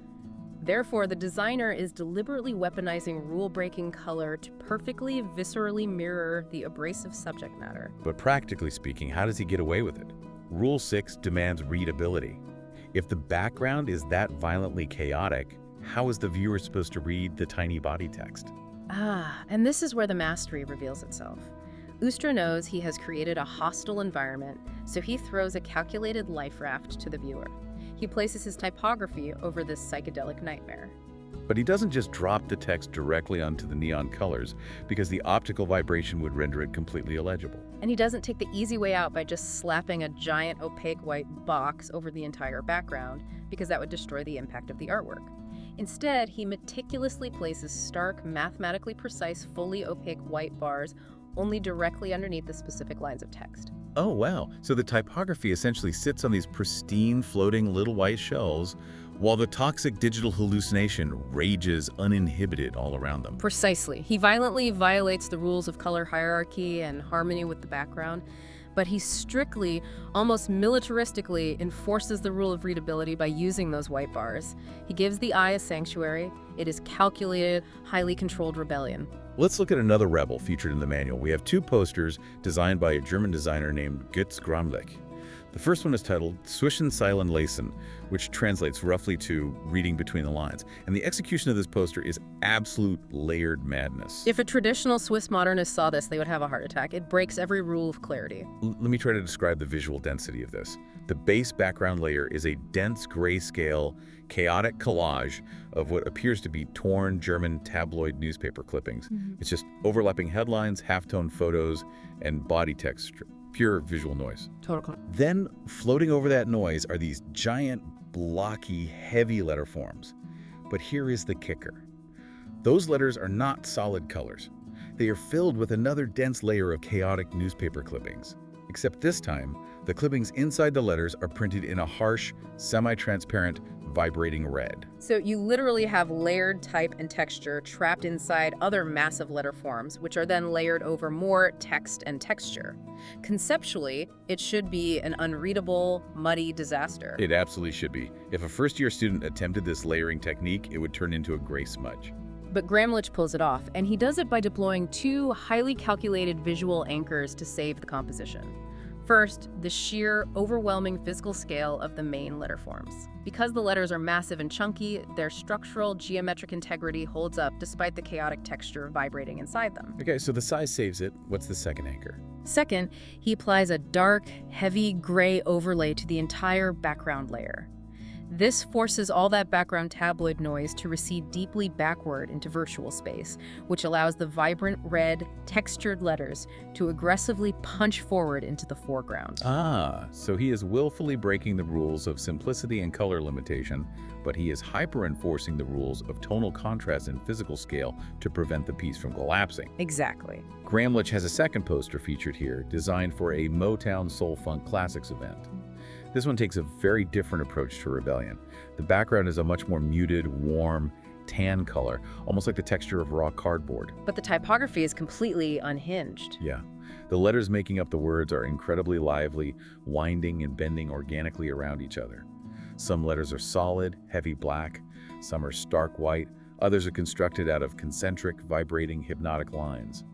[SPEAKER 2] Therefore, the designer is deliberately weaponizing rule-breaking color to perfectly, viscerally mirror the abrasive subject matter.
[SPEAKER 1] But practically speaking, how does he get away with it? Rule 6 demands readability. If the background is that violently chaotic, how is the viewer supposed to read the tiny body text?
[SPEAKER 2] And this is where the mastery reveals itself. Oostra knows he has created a hostile environment, so he throws a calculated life raft to the viewer. He places his typography over this psychedelic nightmare.
[SPEAKER 1] But he doesn't just drop the text directly onto the neon colors, because the optical vibration would render it completely illegible.
[SPEAKER 2] And he doesn't take the easy way out by just slapping a giant opaque white box over the entire background, because that would destroy the impact of the artwork. Instead, he meticulously places stark, mathematically precise, fully opaque white bars only directly underneath the specific lines of text.
[SPEAKER 1] Oh, wow. So the typography essentially sits on these pristine, floating little white shells, while the toxic digital hallucination rages uninhibited all around them.
[SPEAKER 2] Precisely. He violently violates the rules of color hierarchy and harmony with the background, but he strictly, almost militaristically, enforces the rule of readability by using those white bars. He gives the eye a sanctuary. It is calculated, highly controlled rebellion.
[SPEAKER 1] Let's look at another rebel featured in the manual. We have two posters designed by a German designer named Götz Gramlich. The first one is titled Zwischen Zeilen lesen, which translates roughly to reading between the lines. And the execution of this poster is absolute layered madness.
[SPEAKER 2] If a traditional Swiss modernist saw this, they would have a heart attack. It breaks every rule of clarity.
[SPEAKER 1] Let me try to describe the visual density of this. The base background layer is a dense grayscale, chaotic collage of what appears to be torn German tabloid newspaper clippings. It's just overlapping headlines, halftone photos, and body text. Pure visual noise.
[SPEAKER 2] Total.
[SPEAKER 1] Then, floating over that noise are these giant, blocky, heavy letter forms. But here is the kicker. Those letters are not solid colors. They are filled with another dense layer of chaotic newspaper clippings. Except this time, the clippings inside the letters are printed in a harsh, semi-transparent, vibrating red.
[SPEAKER 2] So you literally have layered type and texture trapped inside other massive letter forms, which are then layered over more text and texture. Conceptually, it should be an unreadable, muddy disaster.
[SPEAKER 1] It absolutely should be. If a first-year student attempted this layering technique, it would turn into a gray smudge.
[SPEAKER 2] But Gramlich pulls it off, and he does it by deploying two highly calculated visual anchors to save the composition. First, the sheer, overwhelming physical scale of the main letter forms. Because the letters are massive and chunky, their structural geometric integrity holds up despite the chaotic texture vibrating inside them.
[SPEAKER 1] Okay, so the size saves it. What's the second anchor?
[SPEAKER 2] Second, he applies a dark, heavy gray overlay to the entire background layer. This forces all that background tabloid noise to recede deeply backward into virtual space, which allows the vibrant red, textured letters to aggressively punch forward into the foreground.
[SPEAKER 1] Ah, so he is willfully breaking the rules of simplicity and color limitation, but he is hyper-enforcing the rules of tonal contrast and physical scale to prevent the piece from collapsing.
[SPEAKER 2] Exactly.
[SPEAKER 1] Gramlich has a second poster featured here, designed for a Motown Soul Funk Classics event. This one takes a very different approach to Rebellion. The background is a much more muted, warm, tan color, almost like the texture of raw cardboard.
[SPEAKER 2] But the typography is completely unhinged.
[SPEAKER 1] Yeah. The letters making up the words are incredibly lively, winding and bending organically around each other. Some letters are solid, heavy black, some are stark white, others are constructed out of concentric, vibrating, hypnotic lines.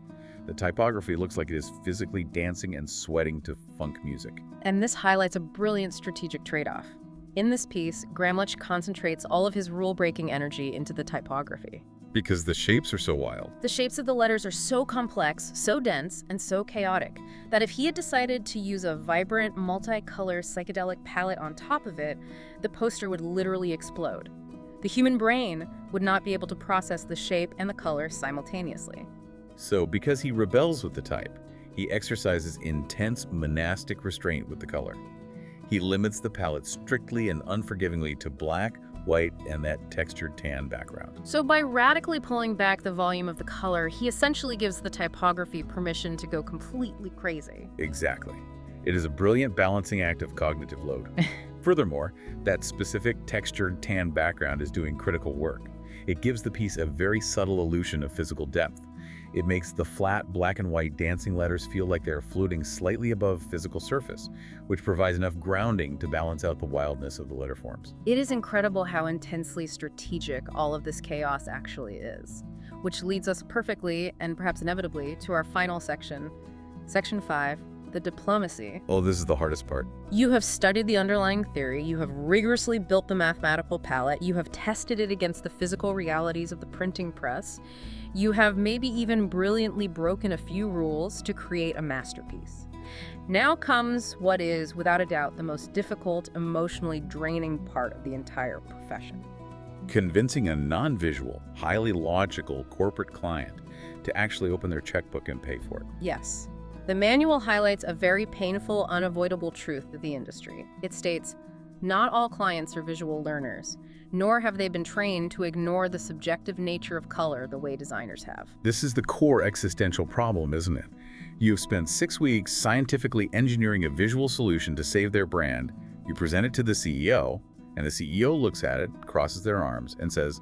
[SPEAKER 1] The typography looks like it is physically dancing and sweating to funk music.
[SPEAKER 2] And this highlights a brilliant strategic trade-off. In this piece, Gramlich concentrates all of his rule-breaking energy into the typography.
[SPEAKER 1] Because the shapes are so wild.
[SPEAKER 2] The shapes of the letters are so complex, so dense, and so chaotic that if he had decided to use a vibrant, multicolor psychedelic palette on top of it, the poster would literally explode. The human brain would not be able to process the shape and the color simultaneously.
[SPEAKER 1] So, because he rebels with the type, he exercises intense monastic restraint with the color. He limits the palette strictly and unforgivingly to black, white, and that textured tan background.
[SPEAKER 2] So by radically pulling back the volume of the color, he essentially gives the typography permission to go completely crazy.
[SPEAKER 1] Exactly. It is a brilliant balancing act of cognitive load. Furthermore, that specific textured tan background is doing critical work. It gives the piece a very subtle illusion of physical depth. It makes the flat black and white dancing letters feel like they're floating slightly above physical surface, which provides enough grounding to balance out the wildness of the letter forms.
[SPEAKER 2] It is incredible how intensely strategic all of this chaos actually is, which leads us perfectly and perhaps inevitably to our final section, Section 5, the diplomacy.
[SPEAKER 1] Oh, this is the hardest part.
[SPEAKER 2] You have studied the underlying theory, you have rigorously built the mathematical palette, you have tested it against the physical realities of the printing press, you have maybe even brilliantly broken a few rules to create a masterpiece. Now comes what is, without a doubt, the most difficult, emotionally draining part of the entire profession.
[SPEAKER 1] Convincing a non-visual, highly logical corporate client to actually open their checkbook and pay for it.
[SPEAKER 2] Yes. The manual highlights a very painful, unavoidable truth of the industry. It states, not all clients are visual learners, nor have they been trained to ignore the subjective nature of color the way designers have.
[SPEAKER 1] This is the core existential problem, isn't it? You've spent 6 weeks scientifically engineering a visual solution to save their brand, you present it to the CEO, and the CEO looks at it, crosses their arms, and says,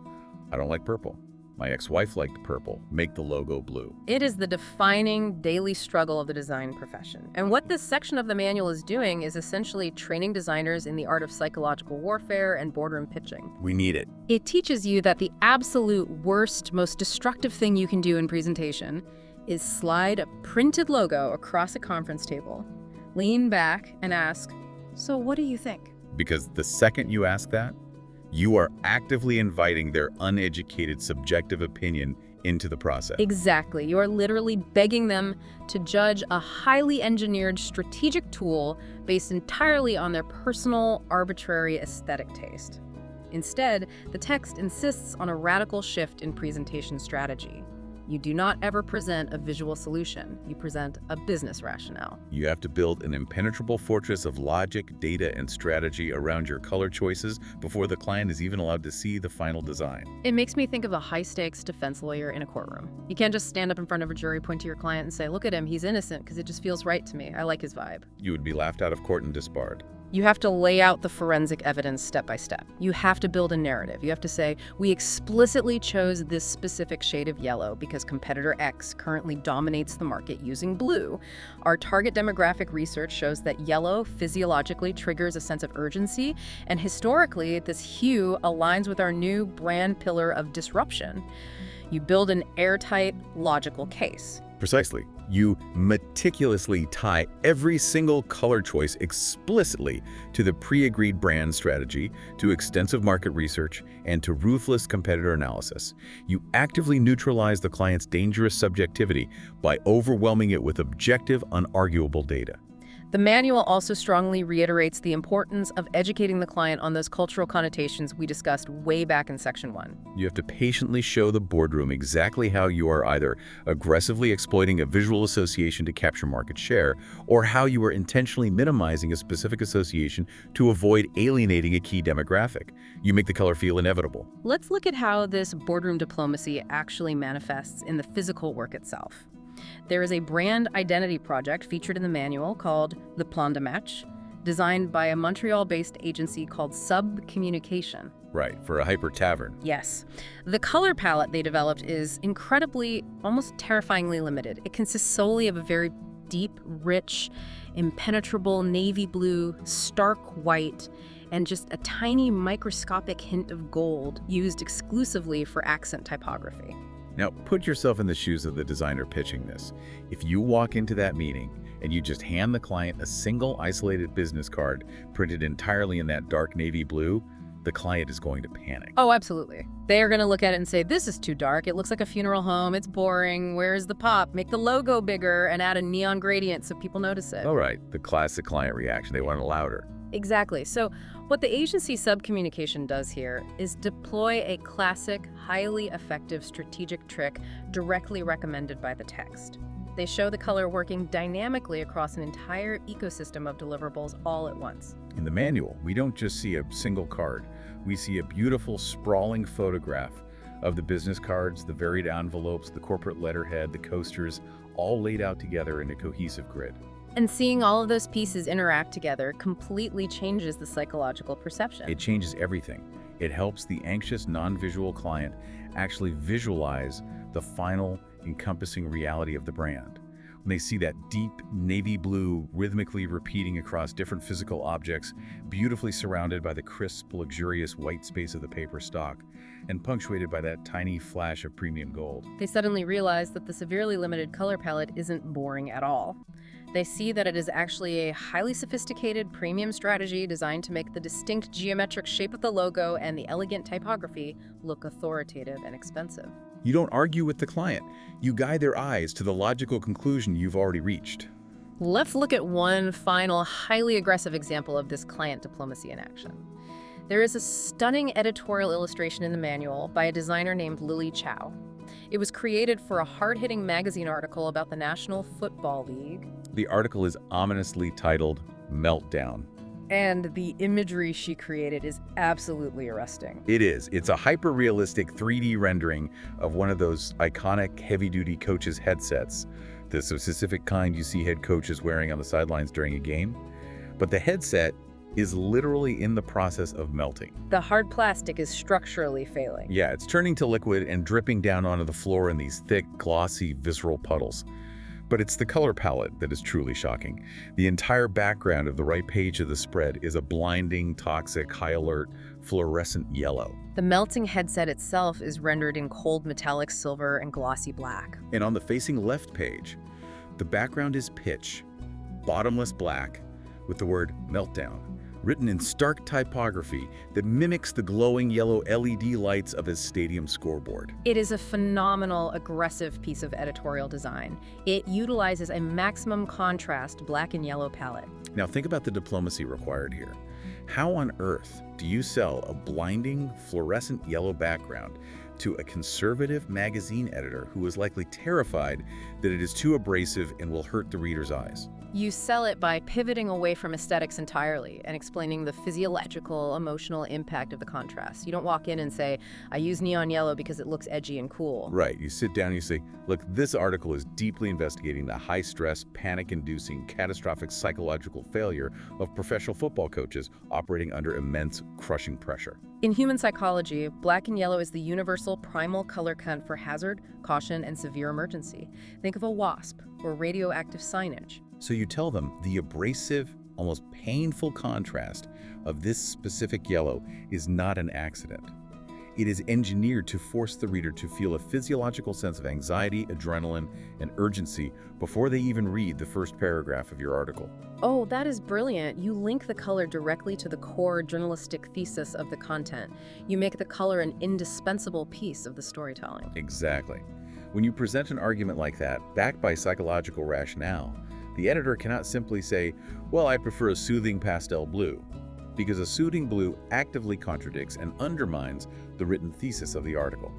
[SPEAKER 1] I don't like purple. My ex-wife liked purple. Make the logo blue.
[SPEAKER 2] It is the defining daily struggle of the design profession. And what this section of the manual is doing is essentially training designers in the art of psychological warfare and boardroom pitching.
[SPEAKER 1] We need it.
[SPEAKER 2] It teaches you that the absolute worst, most destructive thing you can do in presentation is slide a printed logo across a conference table, lean back, and ask, so what do you think?
[SPEAKER 1] Because the second you ask that, you are actively inviting their uneducated subjective opinion into the process.
[SPEAKER 2] Exactly. You are literally begging them to judge a highly engineered strategic tool based entirely on their personal, arbitrary aesthetic taste. Instead, the text insists on a radical shift in presentation strategy. You do not ever present a visual solution. You present a business rationale.
[SPEAKER 1] You have to build an impenetrable fortress of logic, data, and strategy around your color choices before the client is even allowed to see the final design.
[SPEAKER 2] It makes me think of a high-stakes defense lawyer in a courtroom. You can't just stand up in front of a jury, point to your client, and say, look at him, he's innocent, because it just feels right to me. I like his vibe.
[SPEAKER 1] You would be laughed out of court and disbarred.
[SPEAKER 2] You have to lay out the forensic evidence step by step. You have to build a narrative. You have to say, we explicitly chose this specific shade of yellow because competitor X currently dominates the market using blue. Our target demographic research shows that yellow physiologically triggers a sense of urgency, and historically, this hue aligns with our new brand pillar of disruption. You build an airtight, logical case.
[SPEAKER 1] Precisely. You meticulously tie every single color choice explicitly to the pre-agreed brand strategy, to extensive market research, and to ruthless competitor analysis. You actively neutralize the client's dangerous subjectivity by overwhelming it with objective, unarguable data.
[SPEAKER 2] The manual also strongly reiterates the importance of educating the client on those cultural connotations we discussed way back in Section 1.
[SPEAKER 1] You have to patiently show the boardroom exactly how you are either aggressively exploiting a visual association to capture market share, or how you are intentionally minimizing a specific association to avoid alienating a key demographic. You make the color feel inevitable.
[SPEAKER 2] Let's look at how this boardroom diplomacy actually manifests in the physical work itself. There is a brand identity project featured in the manual called the Plan de Match, designed by a Montreal-based agency called Sub Communication.
[SPEAKER 1] Right, for a hyper tavern.
[SPEAKER 2] Yes. The color palette they developed is incredibly, almost terrifyingly limited. It consists solely of a very deep, rich, impenetrable navy blue, stark white, and just a tiny microscopic hint of gold used exclusively for accent typography.
[SPEAKER 1] Now, put yourself in the shoes of the designer pitching this. If you walk into that meeting and you just hand the client a single isolated business card printed entirely in that dark navy blue, the client is going to panic.
[SPEAKER 2] Oh, absolutely. They are going to look at it and say, this is too dark. It looks like a funeral home. It's boring. Where's the pop? Make the logo bigger and add a neon gradient so people notice it.
[SPEAKER 1] All right, the classic client reaction. They want it louder.
[SPEAKER 2] Exactly. So what the agency Subcommunication does here is deploy a classic, highly effective strategic trick directly recommended by the text. They show the color working dynamically across an entire ecosystem of deliverables all at once.
[SPEAKER 1] In the manual, we don't just see a single card. We see a beautiful, sprawling photograph of the business cards, the varied envelopes, the corporate letterhead, the coasters, all laid out together in a cohesive grid.
[SPEAKER 2] And seeing all of those pieces interact together completely changes the psychological perception.
[SPEAKER 1] It changes everything. It helps the anxious, non-visual client actually visualize the final, encompassing reality of the brand. When they see that deep navy blue rhythmically repeating across different physical objects, beautifully surrounded by the crisp, luxurious white space of the paper stock, and punctuated by that tiny flash of premium gold.
[SPEAKER 2] They suddenly realize that the severely limited color palette isn't boring at all. They see that it is actually a highly sophisticated premium strategy designed to make the distinct geometric shape of the logo and the elegant typography look authoritative and expensive.
[SPEAKER 1] You don't argue with the client. You guide their eyes to the logical conclusion you've already reached.
[SPEAKER 2] Let's look at one final, highly aggressive example of this client diplomacy in action. There is a stunning editorial illustration in the manual by a designer named Lily Chow. It was created for a hard-hitting magazine article about the National Football League.
[SPEAKER 1] The article is ominously titled Meltdown.
[SPEAKER 2] And the imagery she created is absolutely arresting.
[SPEAKER 1] It is. It's a hyper-realistic 3D rendering of one of those iconic heavy-duty coaches' headsets, the specific kind you see head coaches wearing on the sidelines during a game. But the headset is literally in the process of melting.
[SPEAKER 2] The hard plastic is structurally failing.
[SPEAKER 1] Yeah, it's turning to liquid and dripping down onto the floor in these thick, glossy, visceral puddles. But it's the color palette that is truly shocking. The entire background of the right page of the spread is a blinding, toxic, high-alert, fluorescent yellow.
[SPEAKER 2] The melting headset itself is rendered in cold metallic silver and glossy black.
[SPEAKER 1] And on the facing left page, the background is pitch, bottomless black, with the word Meltdown, written in stark typography that mimics the glowing yellow LED lights of his stadium scoreboard.
[SPEAKER 2] It is a phenomenal, aggressive piece of editorial design. It utilizes a maximum contrast black and yellow palette.
[SPEAKER 1] Now think about the diplomacy required here. How on earth do you sell a blinding, fluorescent yellow background to a conservative magazine editor who is likely terrified that it is too abrasive and will hurt the reader's eyes?
[SPEAKER 2] You sell it by pivoting away from aesthetics entirely and explaining the physiological, emotional impact of the contrast. You don't walk in and say, I use neon yellow because it looks edgy and cool.
[SPEAKER 1] Right. You sit down and you say, look, this article is deeply investigating the high-stress, panic-inducing, catastrophic psychological failure of professional football coaches operating under immense, crushing pressure.
[SPEAKER 2] In human psychology, black and yellow is the universal primal color code for hazard, caution, and severe emergency. Think of a wasp or radioactive signage.
[SPEAKER 1] So you tell them the abrasive, almost painful contrast of this specific yellow is not an accident. It is engineered to force the reader to feel a physiological sense of anxiety, adrenaline, and urgency before they even read the first paragraph of your article.
[SPEAKER 2] Oh, that is brilliant. You link the color directly to the core journalistic thesis of the content. You make the color an indispensable piece of the storytelling.
[SPEAKER 1] Exactly. When you present an argument like that, backed by psychological rationale, the editor cannot simply say, well, I prefer a soothing pastel blue, because a soothing blue actively contradicts and undermines the written thesis of the article.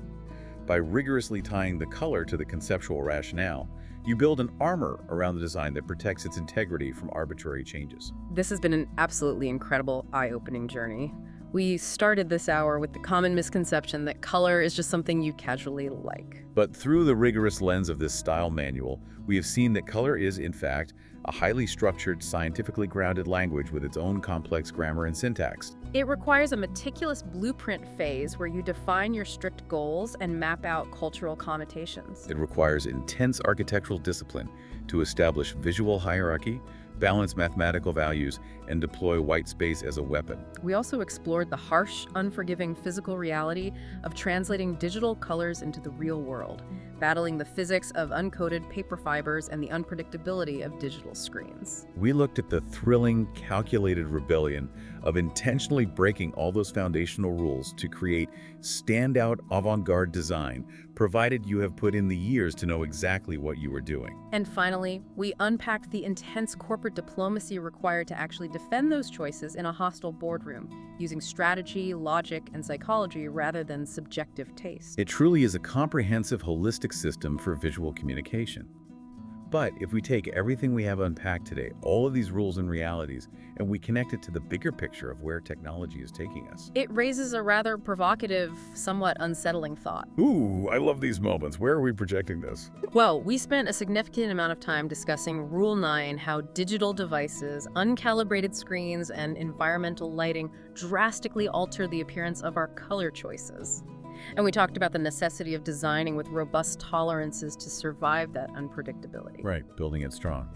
[SPEAKER 1] By rigorously tying the color to the conceptual rationale, you build an armor around the design that protects its integrity from arbitrary changes.
[SPEAKER 2] This has been an absolutely incredible, eye-opening journey. We started this hour with the common misconception that color is just something you casually like.
[SPEAKER 1] But through the rigorous lens of this style manual, we have seen that color is, in fact, a highly structured, scientifically grounded language with its own complex grammar and syntax.
[SPEAKER 2] It requires a meticulous blueprint phase where you define your strict goals and map out cultural connotations.
[SPEAKER 1] It requires intense architectural discipline to establish visual hierarchy, balance mathematical values, and deploy white space as a weapon.
[SPEAKER 2] We also explored the harsh, unforgiving physical reality of translating digital colors into the real world, battling the physics of uncoded paper fibers and the unpredictability of digital screens.
[SPEAKER 1] We looked at the thrilling, calculated rebellion of intentionally breaking all those foundational rules to create standout avant-garde design, provided you have put in the years to know exactly what you were doing.
[SPEAKER 2] And finally, we unpacked the intense corporate diplomacy required to actually defend those choices in a hostile boardroom, using strategy, logic, and psychology rather than subjective taste.
[SPEAKER 1] It truly is a comprehensive, holistic system for visual communication. But if we take everything we have unpacked today, all of these rules and realities, and we connect it to the bigger picture of where technology is taking us.
[SPEAKER 2] It raises a rather provocative, somewhat unsettling thought.
[SPEAKER 1] Ooh, I love these moments. Where are we projecting this?
[SPEAKER 2] Well, we spent a significant amount of time discussing Rule 9, how digital devices, uncalibrated screens, and environmental lighting drastically alter the appearance of our color choices. And we talked about the necessity of designing with robust tolerances to survive that unpredictability.
[SPEAKER 1] Right, building it strong.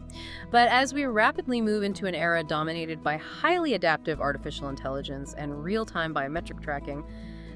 [SPEAKER 2] But as we rapidly move into an era dominated by highly adaptive artificial intelligence and real-time biometric tracking,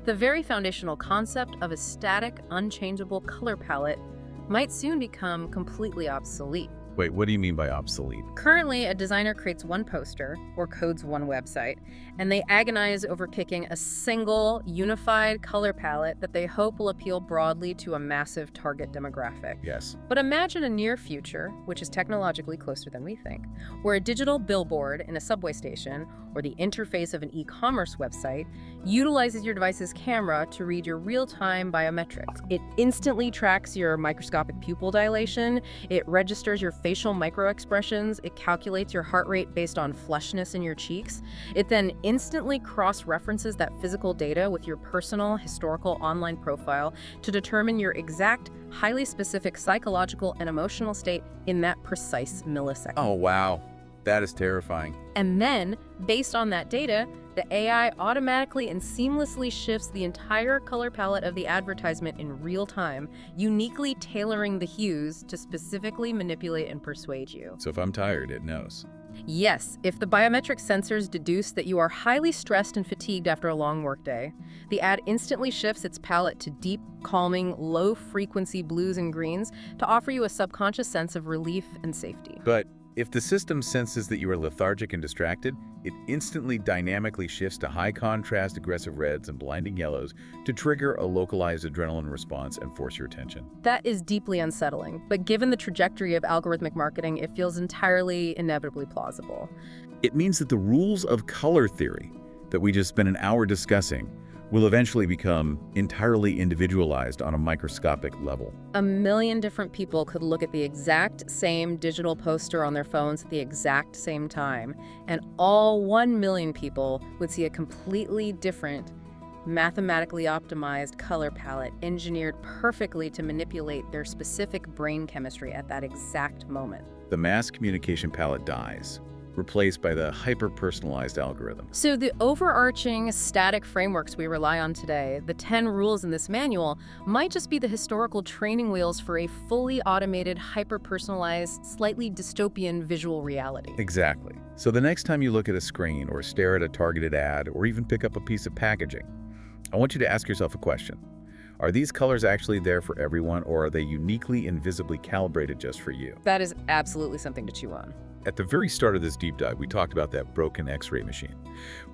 [SPEAKER 2] the very foundational concept of a static, unchangeable color palette might soon become completely obsolete.
[SPEAKER 1] Wait, what do you mean by obsolete?
[SPEAKER 2] Currently, a designer creates one poster or codes one website, and they agonize over picking a single, unified color palette that they hope will appeal broadly to a massive target demographic.
[SPEAKER 1] Yes.
[SPEAKER 2] But imagine a near future, which is technologically closer than we think, where a digital billboard in a subway station or the interface of an e-commerce website utilizes your device's camera to read your real-time biometrics. It instantly tracks your microscopic pupil dilation, it registers your facial microexpressions, it calculates your heart rate based on flushness in your cheeks. It then instantly cross-references that physical data with your personal historical online profile to determine your exact, highly specific psychological and emotional state in that precise millisecond.
[SPEAKER 1] Oh, wow. That is terrifying.
[SPEAKER 2] And then, based on that data, the AI automatically and seamlessly shifts the entire color palette of the advertisement in real time, uniquely tailoring the hues to specifically manipulate and persuade you.
[SPEAKER 1] So if I'm tired, it knows.
[SPEAKER 2] Yes, if the biometric sensors deduce that you are highly stressed and fatigued after a long workday, the ad instantly shifts its palette to deep, calming, low-frequency blues and greens to offer you a subconscious sense of relief and safety.
[SPEAKER 1] But if the system senses that you are lethargic and distracted, it instantly dynamically shifts to high-contrast aggressive reds and blinding yellows to trigger a localized adrenaline response and force your attention.
[SPEAKER 2] That is deeply unsettling, but given the trajectory of algorithmic marketing, it feels entirely inevitably plausible.
[SPEAKER 1] It means that the rules of color theory that we just spent an hour discussing will eventually become entirely individualized on a microscopic level.
[SPEAKER 2] 1 million different people could look at the exact same digital poster on their phones at the exact same time, and all 1 million people would see a completely different, mathematically optimized color palette engineered perfectly to manipulate their specific brain chemistry at that exact moment.
[SPEAKER 1] The mass communication palette dies, replaced by the hyper-personalized algorithm.
[SPEAKER 2] So the overarching static frameworks we rely on today, the 10 rules in this manual, might just be the historical training wheels for a fully automated, hyper-personalized, slightly dystopian visual reality.
[SPEAKER 1] Exactly. So the next time you look at a screen or stare at a targeted ad or even pick up a piece of packaging, I want you to ask yourself a question. Are these colors actually there for everyone, or are they uniquely, invisibly calibrated just for you?
[SPEAKER 2] That is absolutely something to chew on.
[SPEAKER 1] At the very start of this deep dive, we talked about that broken X-ray machine.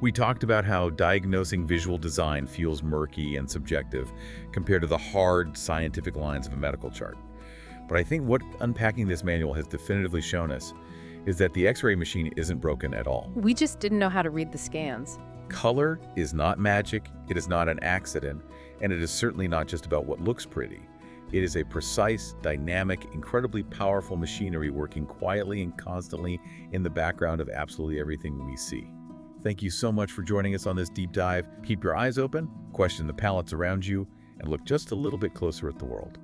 [SPEAKER 1] We talked about how diagnosing visual design feels murky and subjective compared to the hard scientific lines of a medical chart. But I think what unpacking this manual has definitively shown us is that the X-ray machine isn't broken at all.
[SPEAKER 2] We just didn't know how to read the scans.
[SPEAKER 1] Color is not magic, it is not an accident, and it is certainly not just about what looks pretty. It is a precise, dynamic, incredibly powerful machinery working quietly and constantly in the background of absolutely everything we see. Thank you so much for joining us on this deep dive. Keep your eyes open, question the palettes around you, and look just a little bit closer at the world.